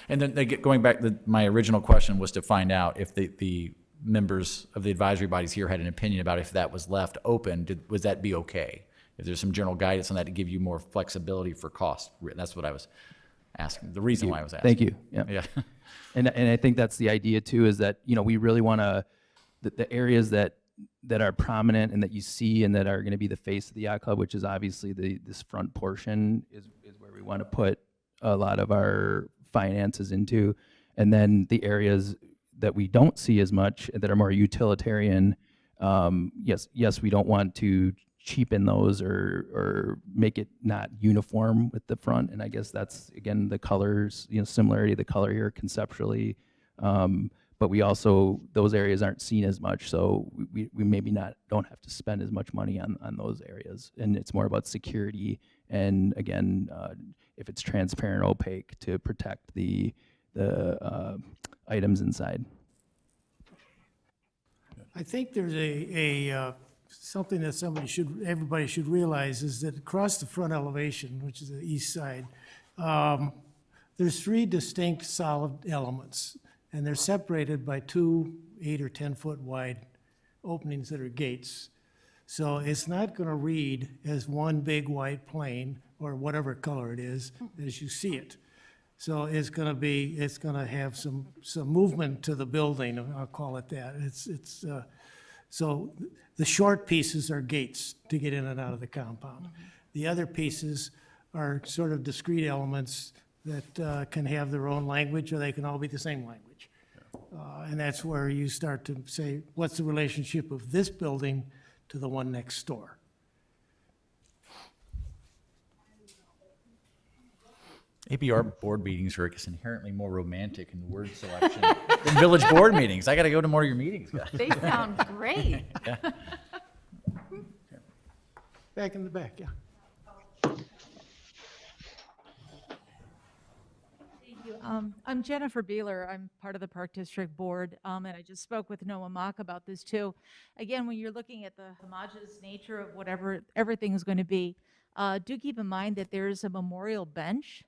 And then going back, my original question was to find out if the members of the advisory bodies here had an opinion about if that was left open, would that be okay? If there's some general guidance on that to give you more flexibility for cost. That's what I was asking, the reason why I was asking. Thank you. Yeah. And I think that's the idea too, is that, we really want to, the areas that are prominent and that you see and that are going to be the face of the yacht club, which is obviously this front portion is where we want to put a lot of our finances into. And then the areas that we don't see as much that are more utilitarian, yes, we don't want to cheapen those or make it not uniform with the front. And I guess that's, again, the colors, similarity of the color here conceptually. But we also, those areas aren't seen as much, so we maybe don't have to spend as much money on those areas. And it's more about security and, again, if it's transparent, opaque, to protect the items inside. I think there's something that everybody should realize is that across the front elevation, which is the east side, there's 3 distinct solid elements, and they're separated by 2 8 or 10 foot wide openings that are gates. So it's not going to read as one big white plane or whatever color it is as you see it. So it's going to have some movement to the building. I'll call it that. So the short pieces are gates to get in and out of the compound. The other pieces are sort of discrete elements that can have their own language, or they can all be the same language. And that's where you start to say, what's the relationship of this building to the one next door? APR board meetings are inherently more romantic in word selection than village board meetings. I got to go to more of your meetings, guys. They sound great. Yeah. Back in the back, yeah. Thank you. I'm Jennifer Beeler. I'm part of the Park District Board, and I just spoke with Noah Mock about this too. Again, when you're looking at the homogeneous nature of whatever everything is going to be, do keep in mind that there is a memorial bench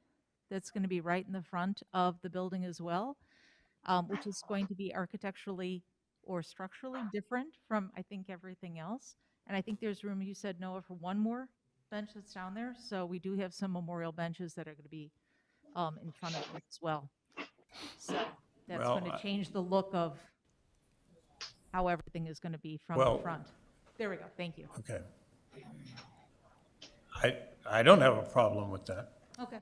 that's going to be right in the front of the building as well, which is going to be architecturally or structurally different from, I think, everything else. And I think there's room, you said, Noah, for one more bench that's down there. So we do have some memorial benches that are going to be in front of it as well. So that's going to change the look of how everything is going to be from the front. There we go. Thank you. Okay. I don't have a problem with that. Okay.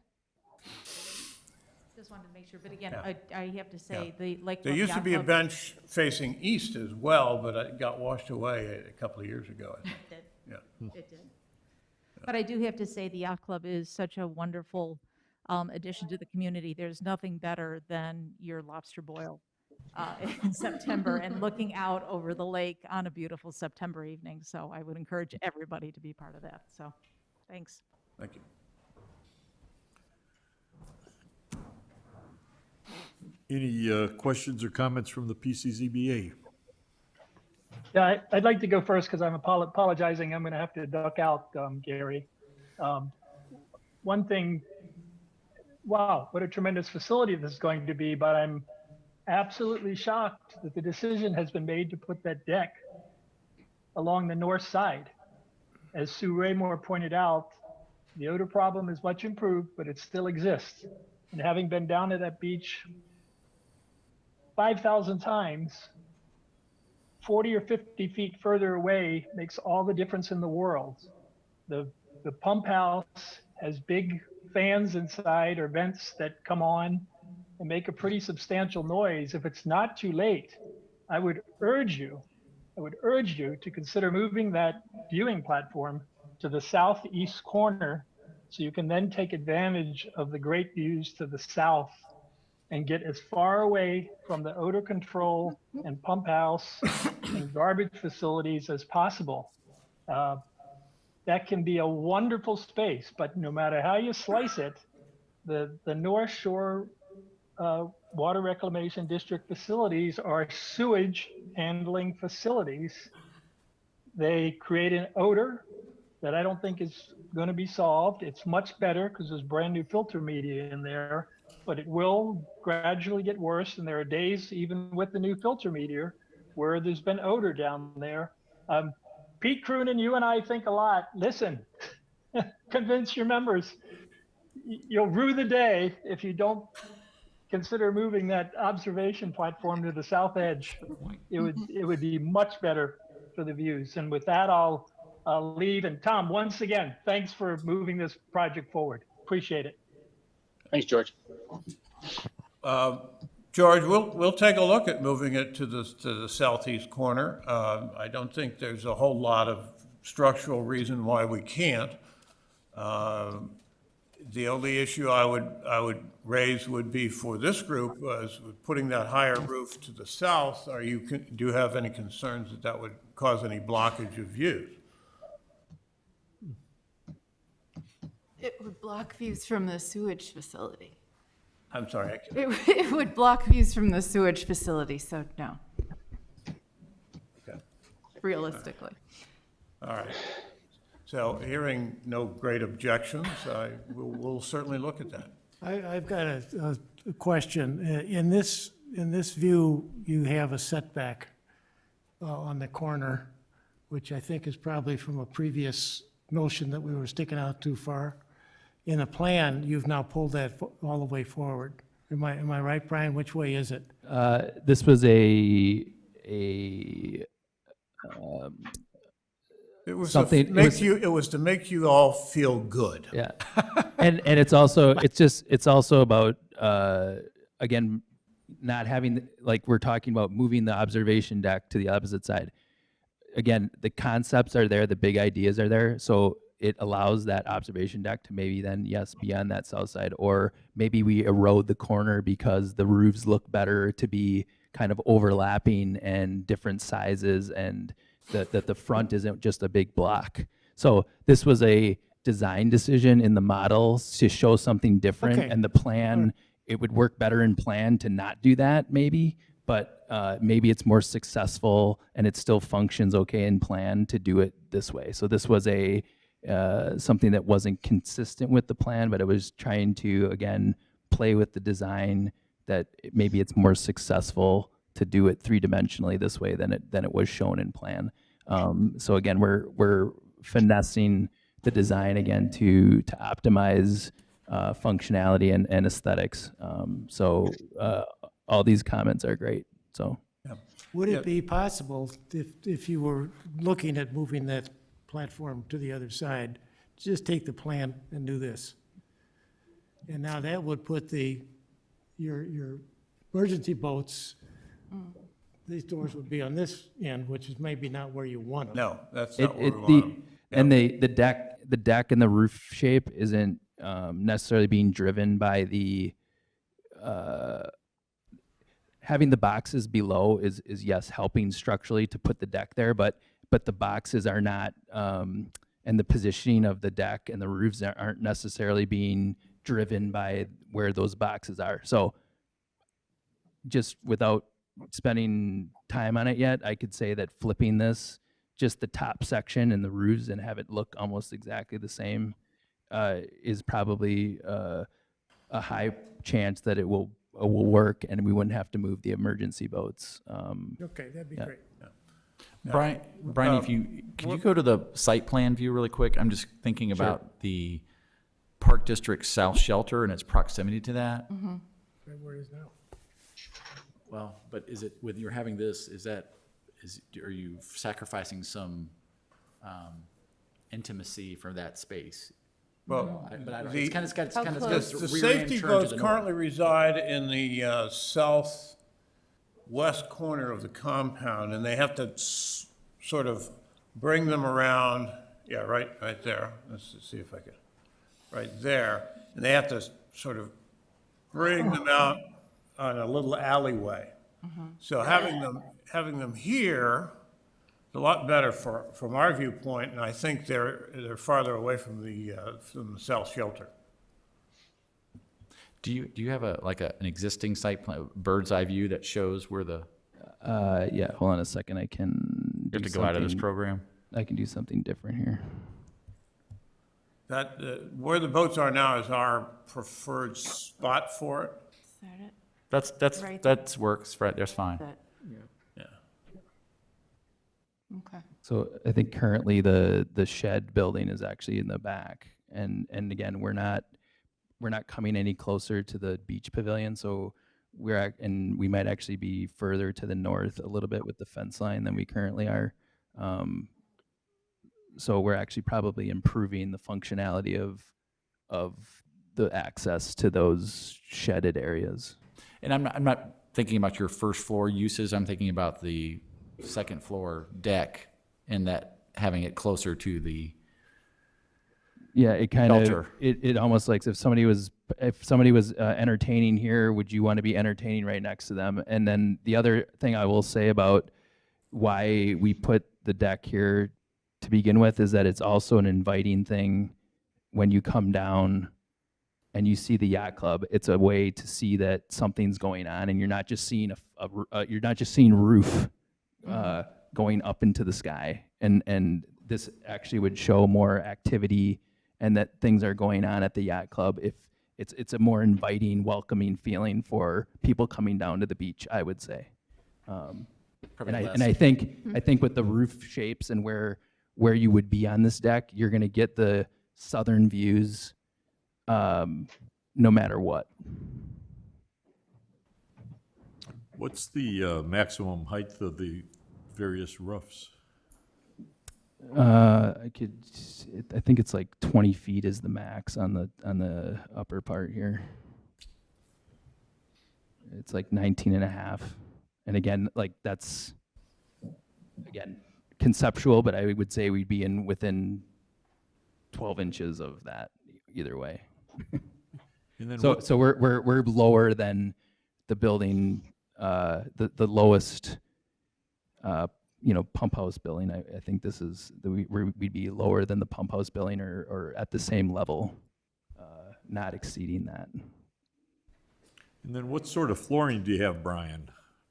Just wanted to make sure, but again, Yeah. I have to say, the Lake There Bluff used to Yacht be a Club- bench facing east as well, but it got washed away a couple of years ago, I think. It did. Yeah. It did. But I do have to say, the yacht club is such a wonderful addition to the community. There's nothing better than your lobster boil in September and looking out over the lake on a beautiful September evening. So I would encourage everybody to be part of that. So, thanks. Thank you. Any questions or comments from the PCZBA? Yeah, I'd like to go first because I'm apologizing. I'm going to have to duck out, Gary. One thing, wow, what a tremendous facility this is going to be, but I'm absolutely shocked that the decision has been made to put that deck along the north side. As Sue Raymore pointed out, the odor problem is much improved, but it still exists. And having been down at that beach 5,000 times, 40 or 50 feet further away makes all the difference in the world. The pump house has big fans inside or vents that come on and make a pretty substantial noise. If it's not too late, I would urge you I would urge you to consider moving that viewing platform to the southeast corner so you can then take advantage of the great views to the south and get as far away from the odor control and pump house and garbage facilities as possible. That can be a wonderful space, but no matter how you slice it, the North Shore Water Reclamation District facilities are sewage handling facilities. They create an odor that I don't think is going to be solved. It's much better because there's brand new filter media in there, but it will gradually get worse. And there are days, even with the new filter media, where there's been odor down there. Pete Croonan, you and I think a lot. Listen, convince your members. You'll rue the day if you don't consider moving that observation platform to the south edge. It would be much better for the views. And with that, I'll leave. And Tom, once again, thanks for moving this project forward. Appreciate it. Thanks, George. George, we'll take a look at moving it to the southeast corner. I don't think there's a whole lot of structural reason why we can't. The only issue I would raise would be for this group was putting that higher roof to the south. Do you have any concerns that that would cause any blockage of views? It would block views from the sewage facility. I'm sorry. It would block views from the sewage facility, so no. Okay. Realistically. All right. So hearing no great objections, we'll certainly look at that. I've got a question. In this view, you have a setback on the corner, which I think is probably from a previous notion that we were sticking out too far. In the plan, you've now pulled that all the way forward. Am I right, Brian? Which way is it? This was It was something. it was to make you all feel good. Yeah, and it's also about again not having, like we're talking about, moving the observation deck to the opposite side. Again, the concepts are there, the big ideas are there, so it allows that observation deck to maybe then, yes, be on that south side, or maybe we erode the corner because the roofs look better to be kind of overlapping and different sizes, and that the front isn't just a big block. So this was a design decision in the model to show something different, Okay. and the plan, it would work better in plan to not do that maybe, but maybe it's more successful and it still functions okay in plan to do it this way. So this was a something that wasn't consistent with the plan, but it was trying to, again, play with the design that maybe it's more successful to do it three-dimensionally this way than it was shown in plan. So again, we're finessing the design again to optimize functionality and aesthetics. So all these comments are great. So Would it be possible if you were looking at moving that platform to the other side, just take the plan and do this? And now that would put your emergency boats, these doors would be on this end, which is maybe not where you want them. No, that's not where we want them. And the deck and the roof shape isn't necessarily being driven by the having the boxes below is yes, helping structurally to put the deck there, but the boxes are not, and the positioning of the deck and the roofs aren't necessarily being driven by where those boxes are. So just without spending time on it yet, I could say that flipping this, just the top section and the roofs, and have it look almost exactly the same, is probably a high chance that it will work, and we wouldn't have to move the emergency boats. Okay, that'd be great. Brian, if you could you go to the site plan view really quick? I'm just thinking about the Park District South Shelter and its proximity to that. Right where it is now. Well, but is it, when you're having this, are you sacrificing some intimacy for that space? Well, But I don't know. It's kind of the safety boats currently reside in the southwest corner of the compound, and they have to sort of bring them around, yeah, right there. Let's see if I can, right there. And they have to sort of bring them out on a little alleyway. So having them here is a lot better from our viewpoint, and I think they're farther away from the south shelter. Do you have an existing site plan, bird's eye view that shows where the? Yeah, hold on a second. I can. You have to go out of this program. I can do something different here. That where the boats are now is our preferred spot for it. That's Right. That's works. Right, that's fine. Yeah. Okay. So I think currently the shed building is actually in the back, and again we're not coming any closer to the beach pavilion, so and we might actually be further to the north a little bit with the fence line than we currently are. So we're actually probably improving the functionality of the access to those shedded areas. And I'm not thinking about your first floor uses. I'm thinking about the second floor deck and that having it closer to the. Yeah, it kind of shelter. it almost like if somebody was entertaining here, would you want to be entertaining right next to them? And then the other thing I will say about why we put the deck here to begin with is that it's also an inviting thing when you come down and you see the yacht club. It's a way to see that something's going on, and you're not just seeing you're not just seeing roof going up into the sky. And this actually would show more activity and that things are going on at the yacht club if it's a more inviting, welcoming feeling for people coming down to the beach, I would say. And I think with the roof shapes and where you would be on this deck, you're going to get the southern views no matter what. What's the maximum height of the various roofs? I think it's like 20 feet is the max on the upper part here. It's like 19 and a half. And again, like that's, again, conceptual, but I would say we'd be within 12 inches of that either way. And then So we're lower than the building, the lowest, pump house building. I think this is we'd be lower than the pump house building or at the same level, not exceeding that. And then what sort of flooring do you have, Brian?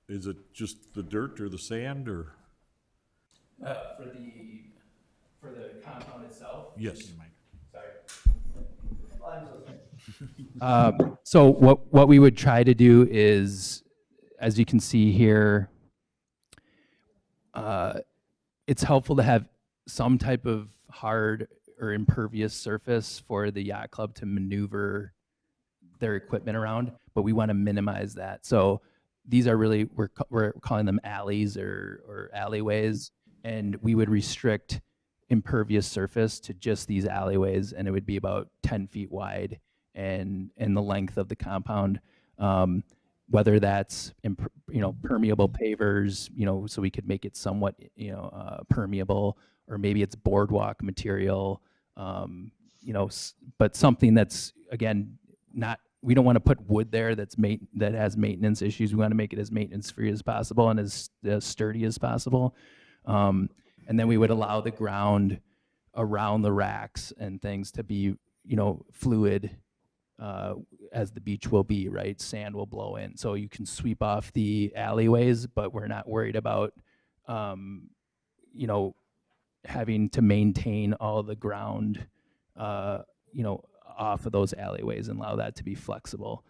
Is it just the dirt or the sand or? For the compound itself? Yes. Sorry. So what we would try to do is, as you can see here, it's helpful to have some type of hard or impervious surface for the yacht club to maneuver their equipment around, but we want to minimize that. So these are really, we're calling them alleys or alleyways, and we would restrict impervious surface to just these alleyways, and it would be about 10 feet wide and the length of the compound. Whether that's permeable pavers, so we could make it somewhat permeable, or maybe it's boardwalk material, but something that's, again, not, we don't want to put wood there that has maintenance issues. We want to make it as maintenance free as possible and as sturdy as possible. And then we would allow the ground around the racks and things to be fluid, as the beach will be, right? Sand will blow in. So you can sweep off the alleyways, but we're not worried about, having to maintain all the ground, off of those alleyways and allow that to be flexible.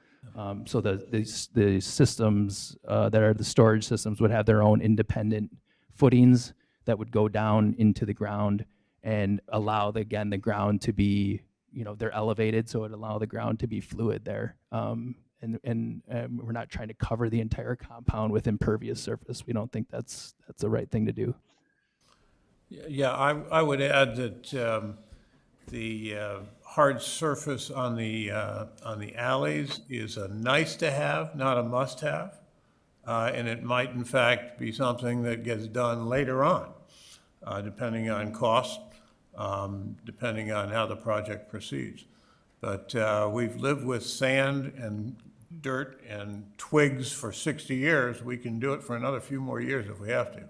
So the systems that are the storage systems would have their own independent footings that would go down into the ground and allow the ground to be, they're elevated, so it allow the ground to be fluid there. And we're not trying to cover the entire compound with impervious surface. We don't think that's the right thing to do. Yeah, I would add that the hard surface on the alleys is a nice to have, not a must have, and it might in fact be something that gets done later on. depending on cost, depending on how the project proceeds. But we've lived with sand and dirt and twigs for 60 years. We can do it for another few more years if we have to.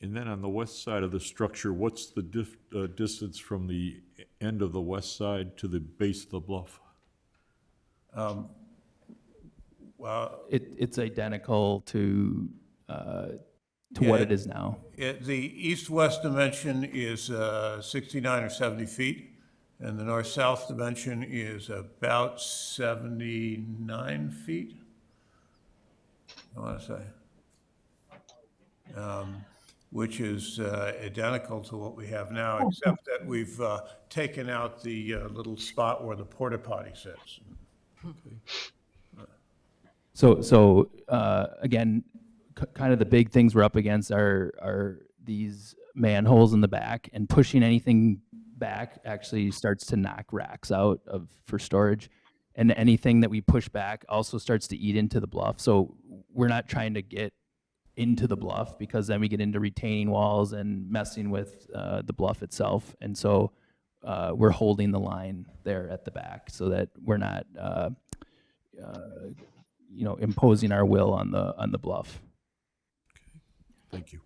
And then on the west side of the structure, what's the distance from the end of the west side to the base of the bluff? Well, It's identical to what it is now. The east-west dimension is 69 or 70 feet, and the north-south dimension is about 79 feet, I want to say, which is identical to what we have now, except that we've taken out the little spot where the porta potty sits. So again, kind of the big things we're up against are these manholes in the back, and pushing anything back actually starts to knock racks out for storage, and anything that we push back also starts to eat into the bluff. So we're not trying to get into the bluff, because then we get into retaining walls and messing with the bluff itself. And so we're holding the line there at the back so that we're not imposing our will on the bluff. Thank you.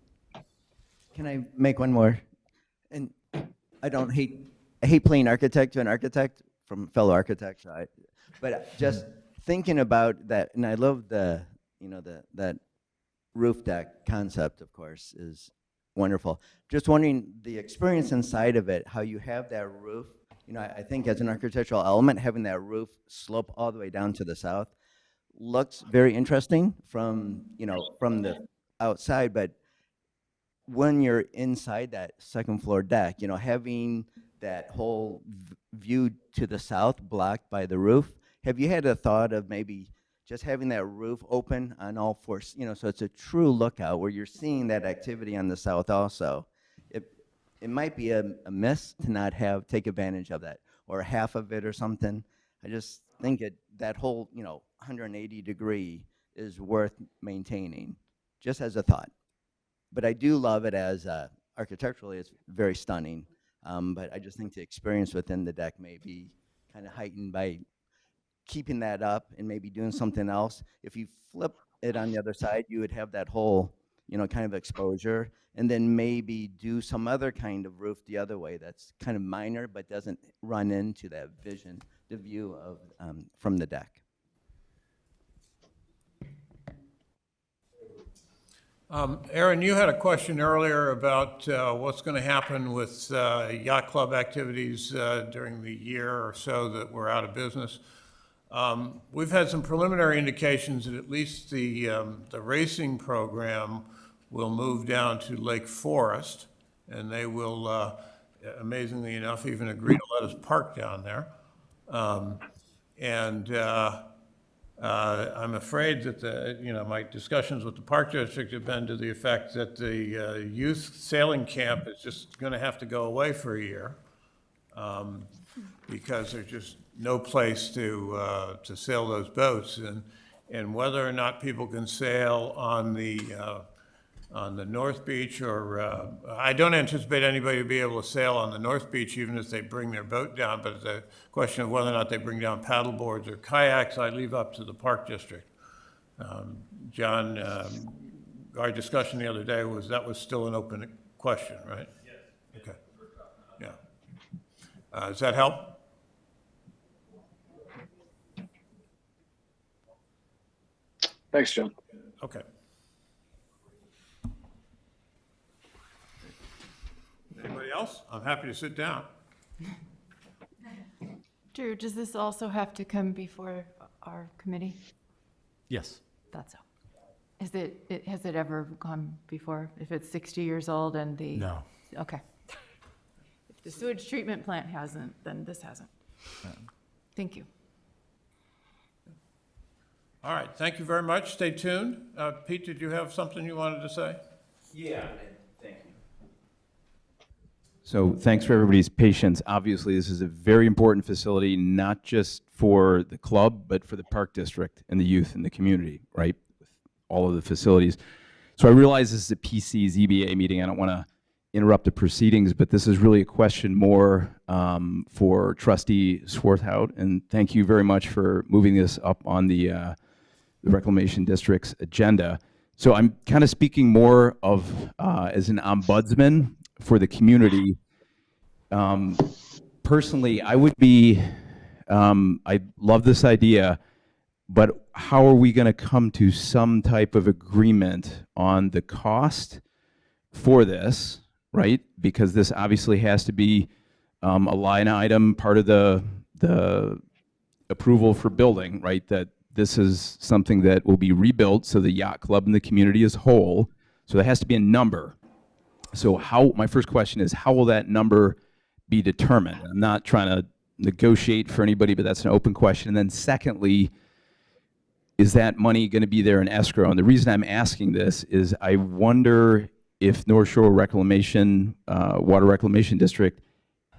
Can I make one more? And I hate playing architect to an architect from fellow architects, but just thinking about that, and I love that roof deck concept, of course, is wonderful. Just wondering the experience inside of it, how you have that roof. I think as an architectural element, having that roof slope all the way down to the south looks very interesting from the outside, but when you're inside that second floor deck, having that whole view to the south blocked by the roof, have you had a thought of maybe just having that roof open on all four, so it's a true lookout where you're seeing that activity on the south also? It might be a miss to not take advantage of that, or half of it or something. I just think that whole 180 degree is worth maintaining, just as a thought. But I do love it as architecturally, it's very stunning. But I just think the experience within the deck may be kind of heightened by keeping that up and maybe doing something else. If you flip it on the other side, you would have that whole kind of exposure, and then maybe do some other kind of roof the other way that's kind of minor but doesn't run into that vision, the view of from the deck. Aaron, you had a question earlier about what's going to happen with yacht club activities during the year or so that we're out of business. We've had some preliminary indications that at least the racing program will move down to Lake Forest, and they will, amazingly enough, even agree to let us park down there. I'm afraid that my discussions with the Park District have been to the effect that the youth sailing camp is just going to have to go away for a year, because there's just no place to sail those boats, and whether or not people can sail on the North Beach, or I don't anticipate anybody to be able to sail on the North Beach even if they bring their boat down, but the question of whether or not they bring down paddle boards or kayaks, I leave up to the Park District. John, our discussion the other day was still an open question, right? Yes. Okay. Yeah. Does that help? Thanks, John. Okay. Anybody else? I'm happy to sit down. Drew, does this also have to come before our committee? Yes. That's so. Has it ever gone before? If it's 60 years old and the... No. Okay. If the sewage treatment plant hasn't, then this hasn't. Thank you. All right, thank you very much. Stay tuned. Pete, did you have something you wanted to say? Yeah, thank you. So thanks for everybody's patience. Obviously, this is a very important facility, not just for the club, but for the Park District and the youth and the community, right? With all of the facilities. So I realize this is a PCZBA meeting. I don't want to interrupt the proceedings, but this is really a question more for Trustee Swarthout. And thank you very much for moving this up on the Reclamation District's agenda. So I'm kind of speaking more of as an ombudsman for the community. Personally, I would be, I love this idea, but how are we going to come to some type of agreement on the cost for this, right? Because this obviously has to be a line item, part of the approval for building, right? That this is something that will be rebuilt so the yacht club and the community as whole. So there has to be a number. So my first question is, how will that number be determined? I'm not trying to negotiate for anybody, but that's an open question. And then secondly, is that money going to be there in escrow? And the reason I'm asking this is I wonder if North Shore Reclamation, Water Reclamation District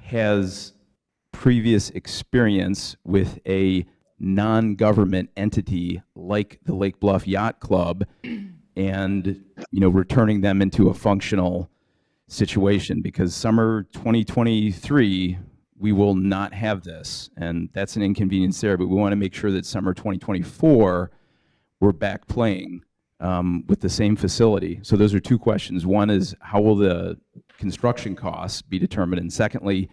has previous experience with a non-government entity like the Lake Bluff Yacht Club and, returning them into a functional situation, because summer 2023, we will not have this, and that's an inconvenience there, but we want to make sure that summer 2024, we're back playing with the same facility. So those are two questions. One is, how will the construction costs be determined? And secondly,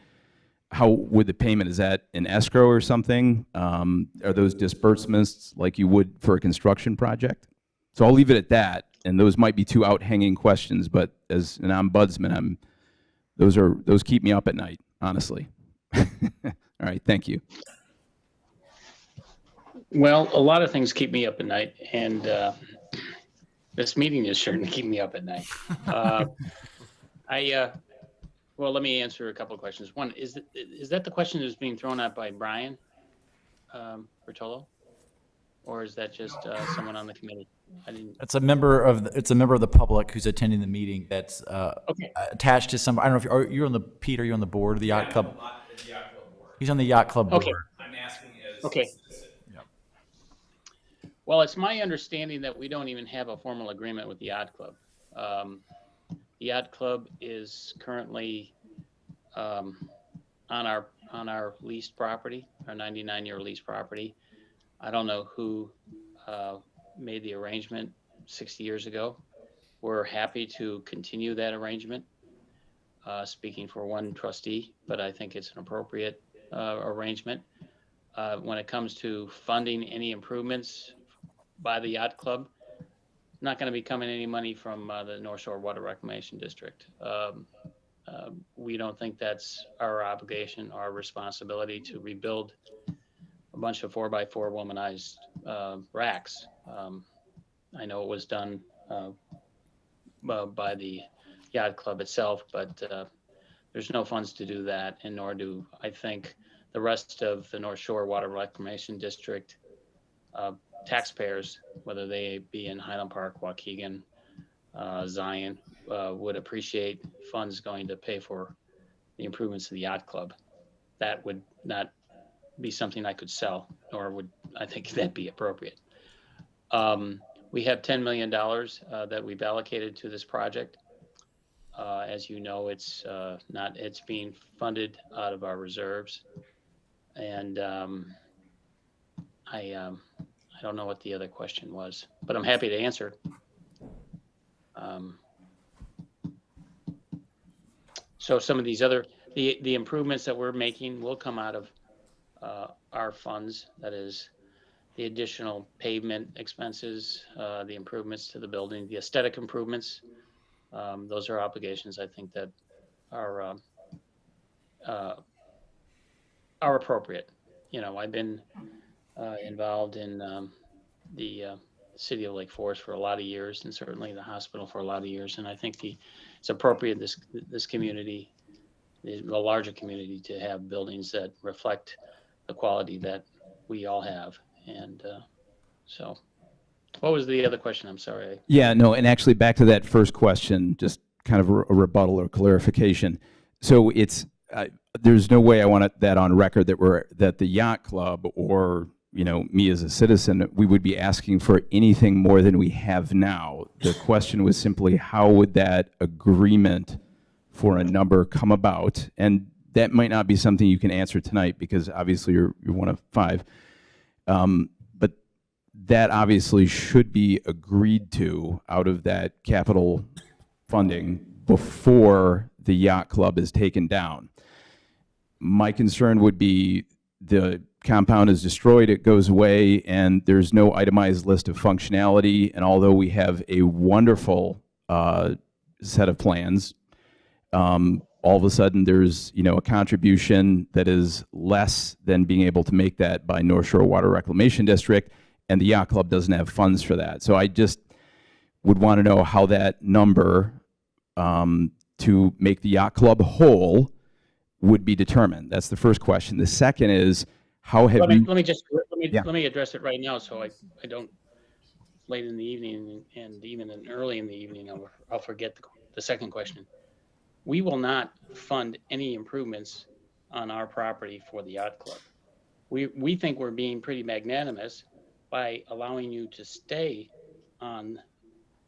how would the payment, is that an escrow or something? Are those disbursements like you would for a construction project? So I'll leave it at that, and those might be two out-hanging questions, but as an ombudsman, those keep me up at night, honestly. All right, thank you. Well, a lot of things keep me up at night, and this meeting is sure to keep me up at night. Well, let me answer a couple of questions. One, is that the question that's being thrown out by Brian Bertolo? Or is that just someone on the committee? It's a member of the public who's attending the meeting that's attached to some. I don't know if you're on the Pete. Are you on the board of the yacht club? He's on the yacht club board. Okay. I'm asking as okay. Well, it's my understanding that we don't even have a formal agreement with the yacht club. The yacht club is currently on our leased property, our 99-year leased property. I don't know who made the arrangement 60 years ago. We're happy to continue that arrangement, speaking for one trustee, but I think it's an appropriate arrangement. When it comes to funding any improvements by the yacht club, not going to be coming any money from the North Shore Water Reclamation District. We don't think that's our obligation, our responsibility to rebuild a bunch of 4x4 womanized racks. I know it was done by the yacht club itself, but there's no funds to do that, and nor do I think the rest of the North Shore Water Reclamation District taxpayers, whether they be in Highland Park, Waukegan, Zion, would appreciate funds going to pay for the improvements of the yacht club. That would not be something I could sell, nor would I think that be appropriate. We have $10 million that we've allocated to this project. As you know, it's being funded out of our reserves. And I don't know what the other question was, but I'm happy to answer. So some of these other, the improvements that we're making will come out of our funds. That is the additional pavement expenses, the improvements to the building, the aesthetic improvements. Those are obligations I think that are appropriate. You know, I've been involved in the city of Lake Forest for a lot of years, and certainly the hospital for a lot of years. And I think it's appropriate this community, the larger community, to have buildings that reflect the quality that we all have. And so, what was the other question? I'm sorry. Yeah, no, and actually back to that first question, just kind of a rebuttal or clarification. So it's there's no way I want that on record that the yacht club or me as a citizen, we would be asking for anything more than we have now. The question was simply, how would that agreement for a number come about? And that might not be something you can answer tonight, because obviously you're one of 5. But that obviously should be agreed to out of that capital funding before the yacht club is taken down. My concern would be the compound is destroyed, it goes away, and there's no itemized list of functionality. And although we have a wonderful set of plans, all of a sudden there's a contribution that is less than being able to make that by North Shore Water Reclamation District, and the yacht club doesn't have funds for that. So I just would want to know how that number to make the yacht club whole would be determined. That's the first question. The second is, how have Let you? me address it right now, so I don't late in the evening and even early in the evening I'll forget the second question. We will not fund any improvements on our property for the yacht club. We think we're being pretty magnanimous by allowing you to stay on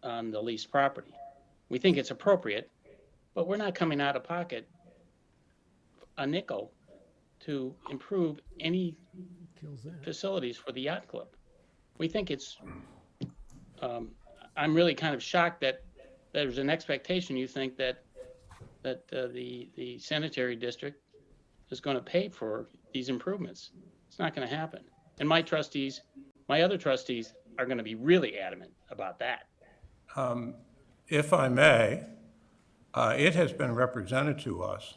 the leased property. We think it's appropriate, but we're not coming out of pocket a nickel to improve any facilities for the yacht club. We think it's, I'm really kind of shocked that there's an expectation you think that the sanitary district is going to pay for these improvements. It's not going to happen. And my other trustees are going to be really adamant about that. If I may, it has been represented to us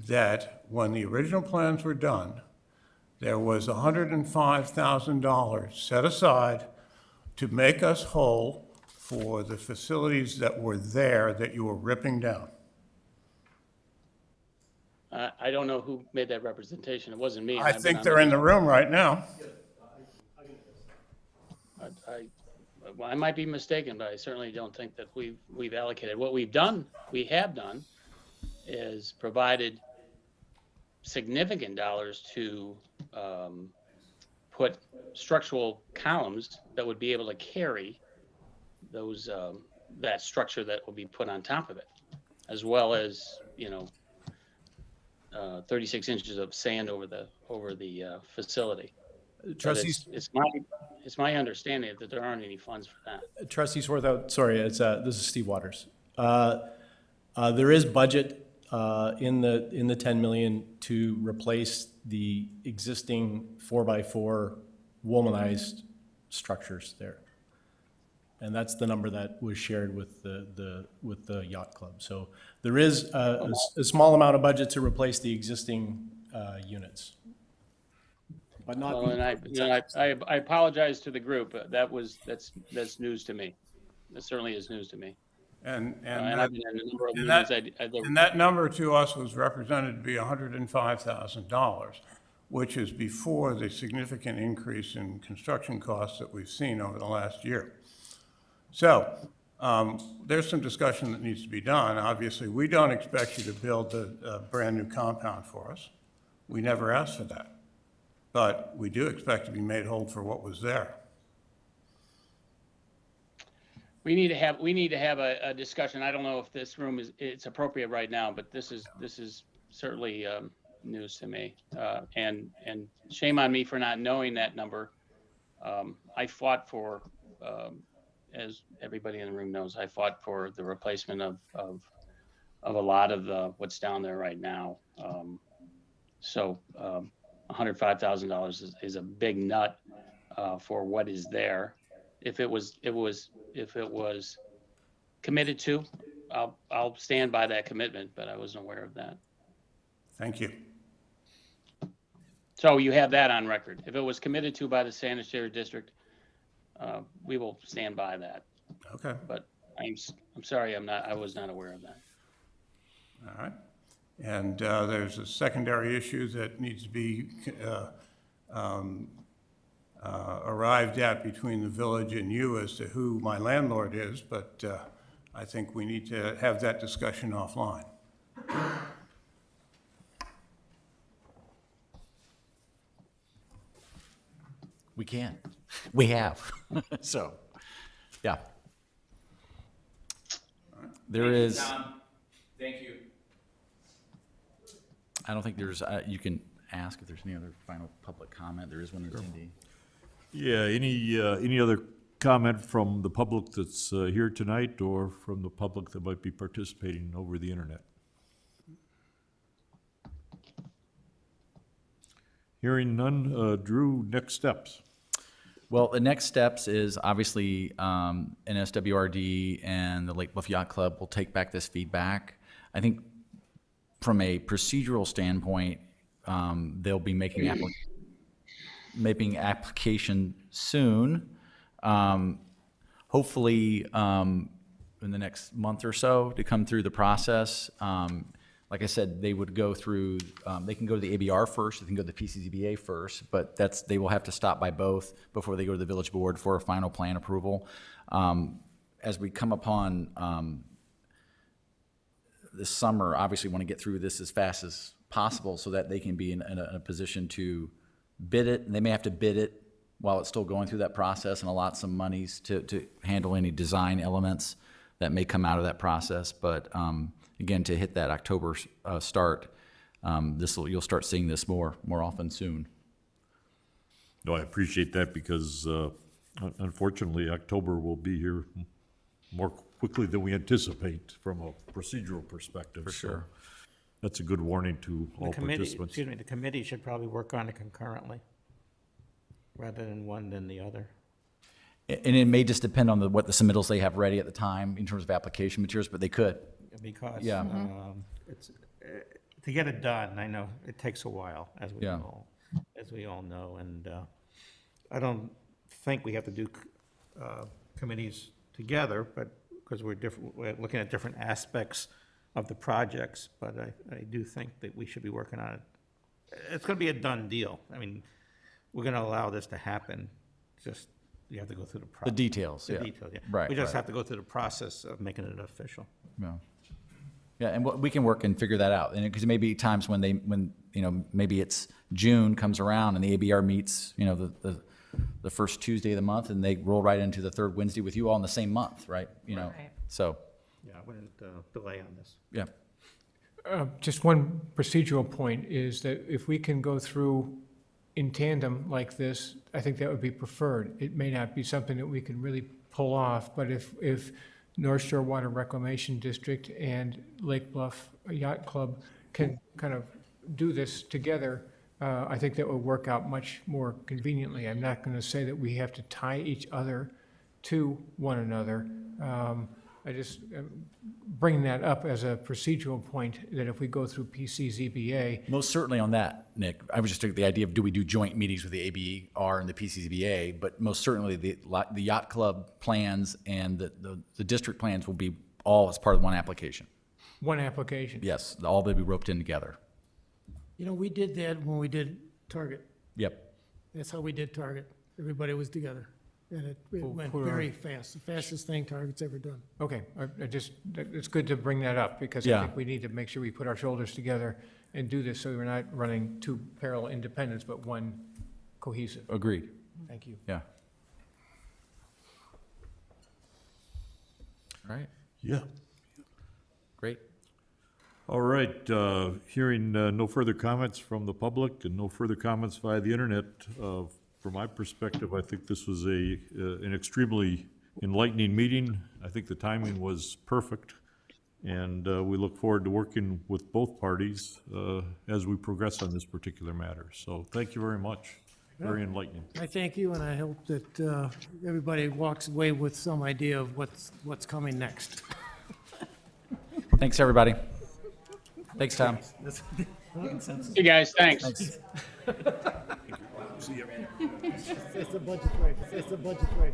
that when the original plans were done, there was $105,000 set aside to make us whole for the facilities that were there that you were ripping down. I don't know who made that representation. It wasn't me. I think they're in the room right now. I might be mistaken, but I certainly don't think that we've allocated. What we have done is provided significant dollars to put structural columns that would be able to carry those that structure that will be put on top of it, as well as 36 inches of sand over the facility. Trustees, It's my understanding that there aren't any funds for that. Trustee Swarthout, sorry, this is Steve Waters. There is budget in the 10 million to replace the existing 4x4 womanized structures there, and that's the number that was shared with the yacht club. So there is a small amount of budget to replace the existing units, but not. Well, and I apologize to the group. That's news to me. That certainly is news to me. And I've been in a number of meetings. that number to us was represented to be $105,000, which is before the significant increase in construction costs that we've seen over the last year. So there's some discussion that needs to be done. Obviously, we don't expect you to build a brand new compound for us. We never asked for that, but we do expect to be made whole for what was there. We need to have a discussion. I don't know if this room it's appropriate right now, but this is certainly news to me. And shame on me for not knowing that number. I fought for, as everybody in the room knows, I fought for the replacement of a lot of what's down there right now. So $105,000 is a big nut for what is there. If it was committed to, I'll stand by that commitment, but I wasn't aware of that. Thank you. So you have that on record. If it was committed to by the sanitary district, we will stand by that. Okay. But I'm sorry, I was not aware of that. All right. And there's a secondary issue that needs to be arrived at between the village and you as to who my landlord is, but I think we need to have that discussion offline. We can. We have. So, yeah. There is. Thank you. I don't think there's, you can ask if there's any other final public comment. There is one attendee. Yeah, any other comment from the public that's here tonight or from the public that might be participating over the internet? Hearing none, Drew, next steps. Well, the next steps is obviously NSWRD and the Lake Bluff Yacht Club will take back this feedback. I think from a procedural standpoint, they'll be making application soon. Hopefully in the next month or so to come through the process. Like I said, they would go through, they can go to the ABR first, they can go to the PCZBA first, but they will have to stop by both before they go to the village board for a final plan approval. As we come upon this summer, obviously want to get through this as fast as possible so that they can be in a position to bid it. And they may have to bid it while it's still going through that process and allot some monies to handle any design elements that may come out of that process. But again, to hit that October start, you'll start seeing this more often soon. No, I appreciate that because unfortunately, October will be here more quickly than we anticipate from a procedural perspective. For sure. So that's a good warning to all The committee, participants. excuse me, the committee should probably work on it concurrently, rather than one than the other. And it may just depend on what the submittals they have ready at the time in terms of application materials, but they could. Because Yeah. it's, to get it done, I know it takes a while, as we Yeah. all know, and I don't think we have to do committees together, but because we're looking at different aspects of the projects, but I do think that we should be working on it. It's going to be a done deal. I mean, we're going to allow this to happen. Just you have to go through the process. The details, The yeah. details, yeah. Right, We just right. have to go through the process of making it official. Yeah. Yeah, and we can work and figure that out. And because it may be times when maybe it's June comes around and the ABR meets, the first Tuesday of the month, and they roll right into the third Wednesday with you all in the same month, right? Right. So. Yeah, I wouldn't delay on this. Yeah. Just one procedural point is that if we can go through in tandem like this, I think that would be preferred. It may not be something that we can really pull off, but if North Shore Water Reclamation District and Lake Bluff Yacht Club can kind of do this together, I think that would work out much more conveniently. I'm not going to say that we have to tie each other to one another. I just bring that up as a procedural point, that if we go through PCZBA. Most certainly on that, Nick. I was just thinking the idea of do we do joint meetings with the ABR and the PCZBA, but most certainly the Yacht Club plans and the district plans will be all as part of one application. One application. Yes, all will be roped in together. We did that when we did Target. Yep. That's how we did Target. Everybody was together. And it went very fast, the fastest thing Target's ever done. Okay, it's good to bring that up, because I Yeah. think we need to make sure we put our shoulders together and do this so we're not running two parallel independents, but one cohesive. Agreed. Thank you. Yeah. All right. Yeah. Great. All right, hearing no further comments from the public and no further comments via the internet, from my perspective, I think this was an extremely enlightening meeting. I think the timing was perfect, and we look forward to working with both parties as we progress on this particular matter. So thank you very much. Very enlightening. I thank you, and I hope that everybody walks away with some idea of what's coming next. Thanks, everybody. Thanks, Tom. You guys, thanks. It's the budget right. It's the budget right.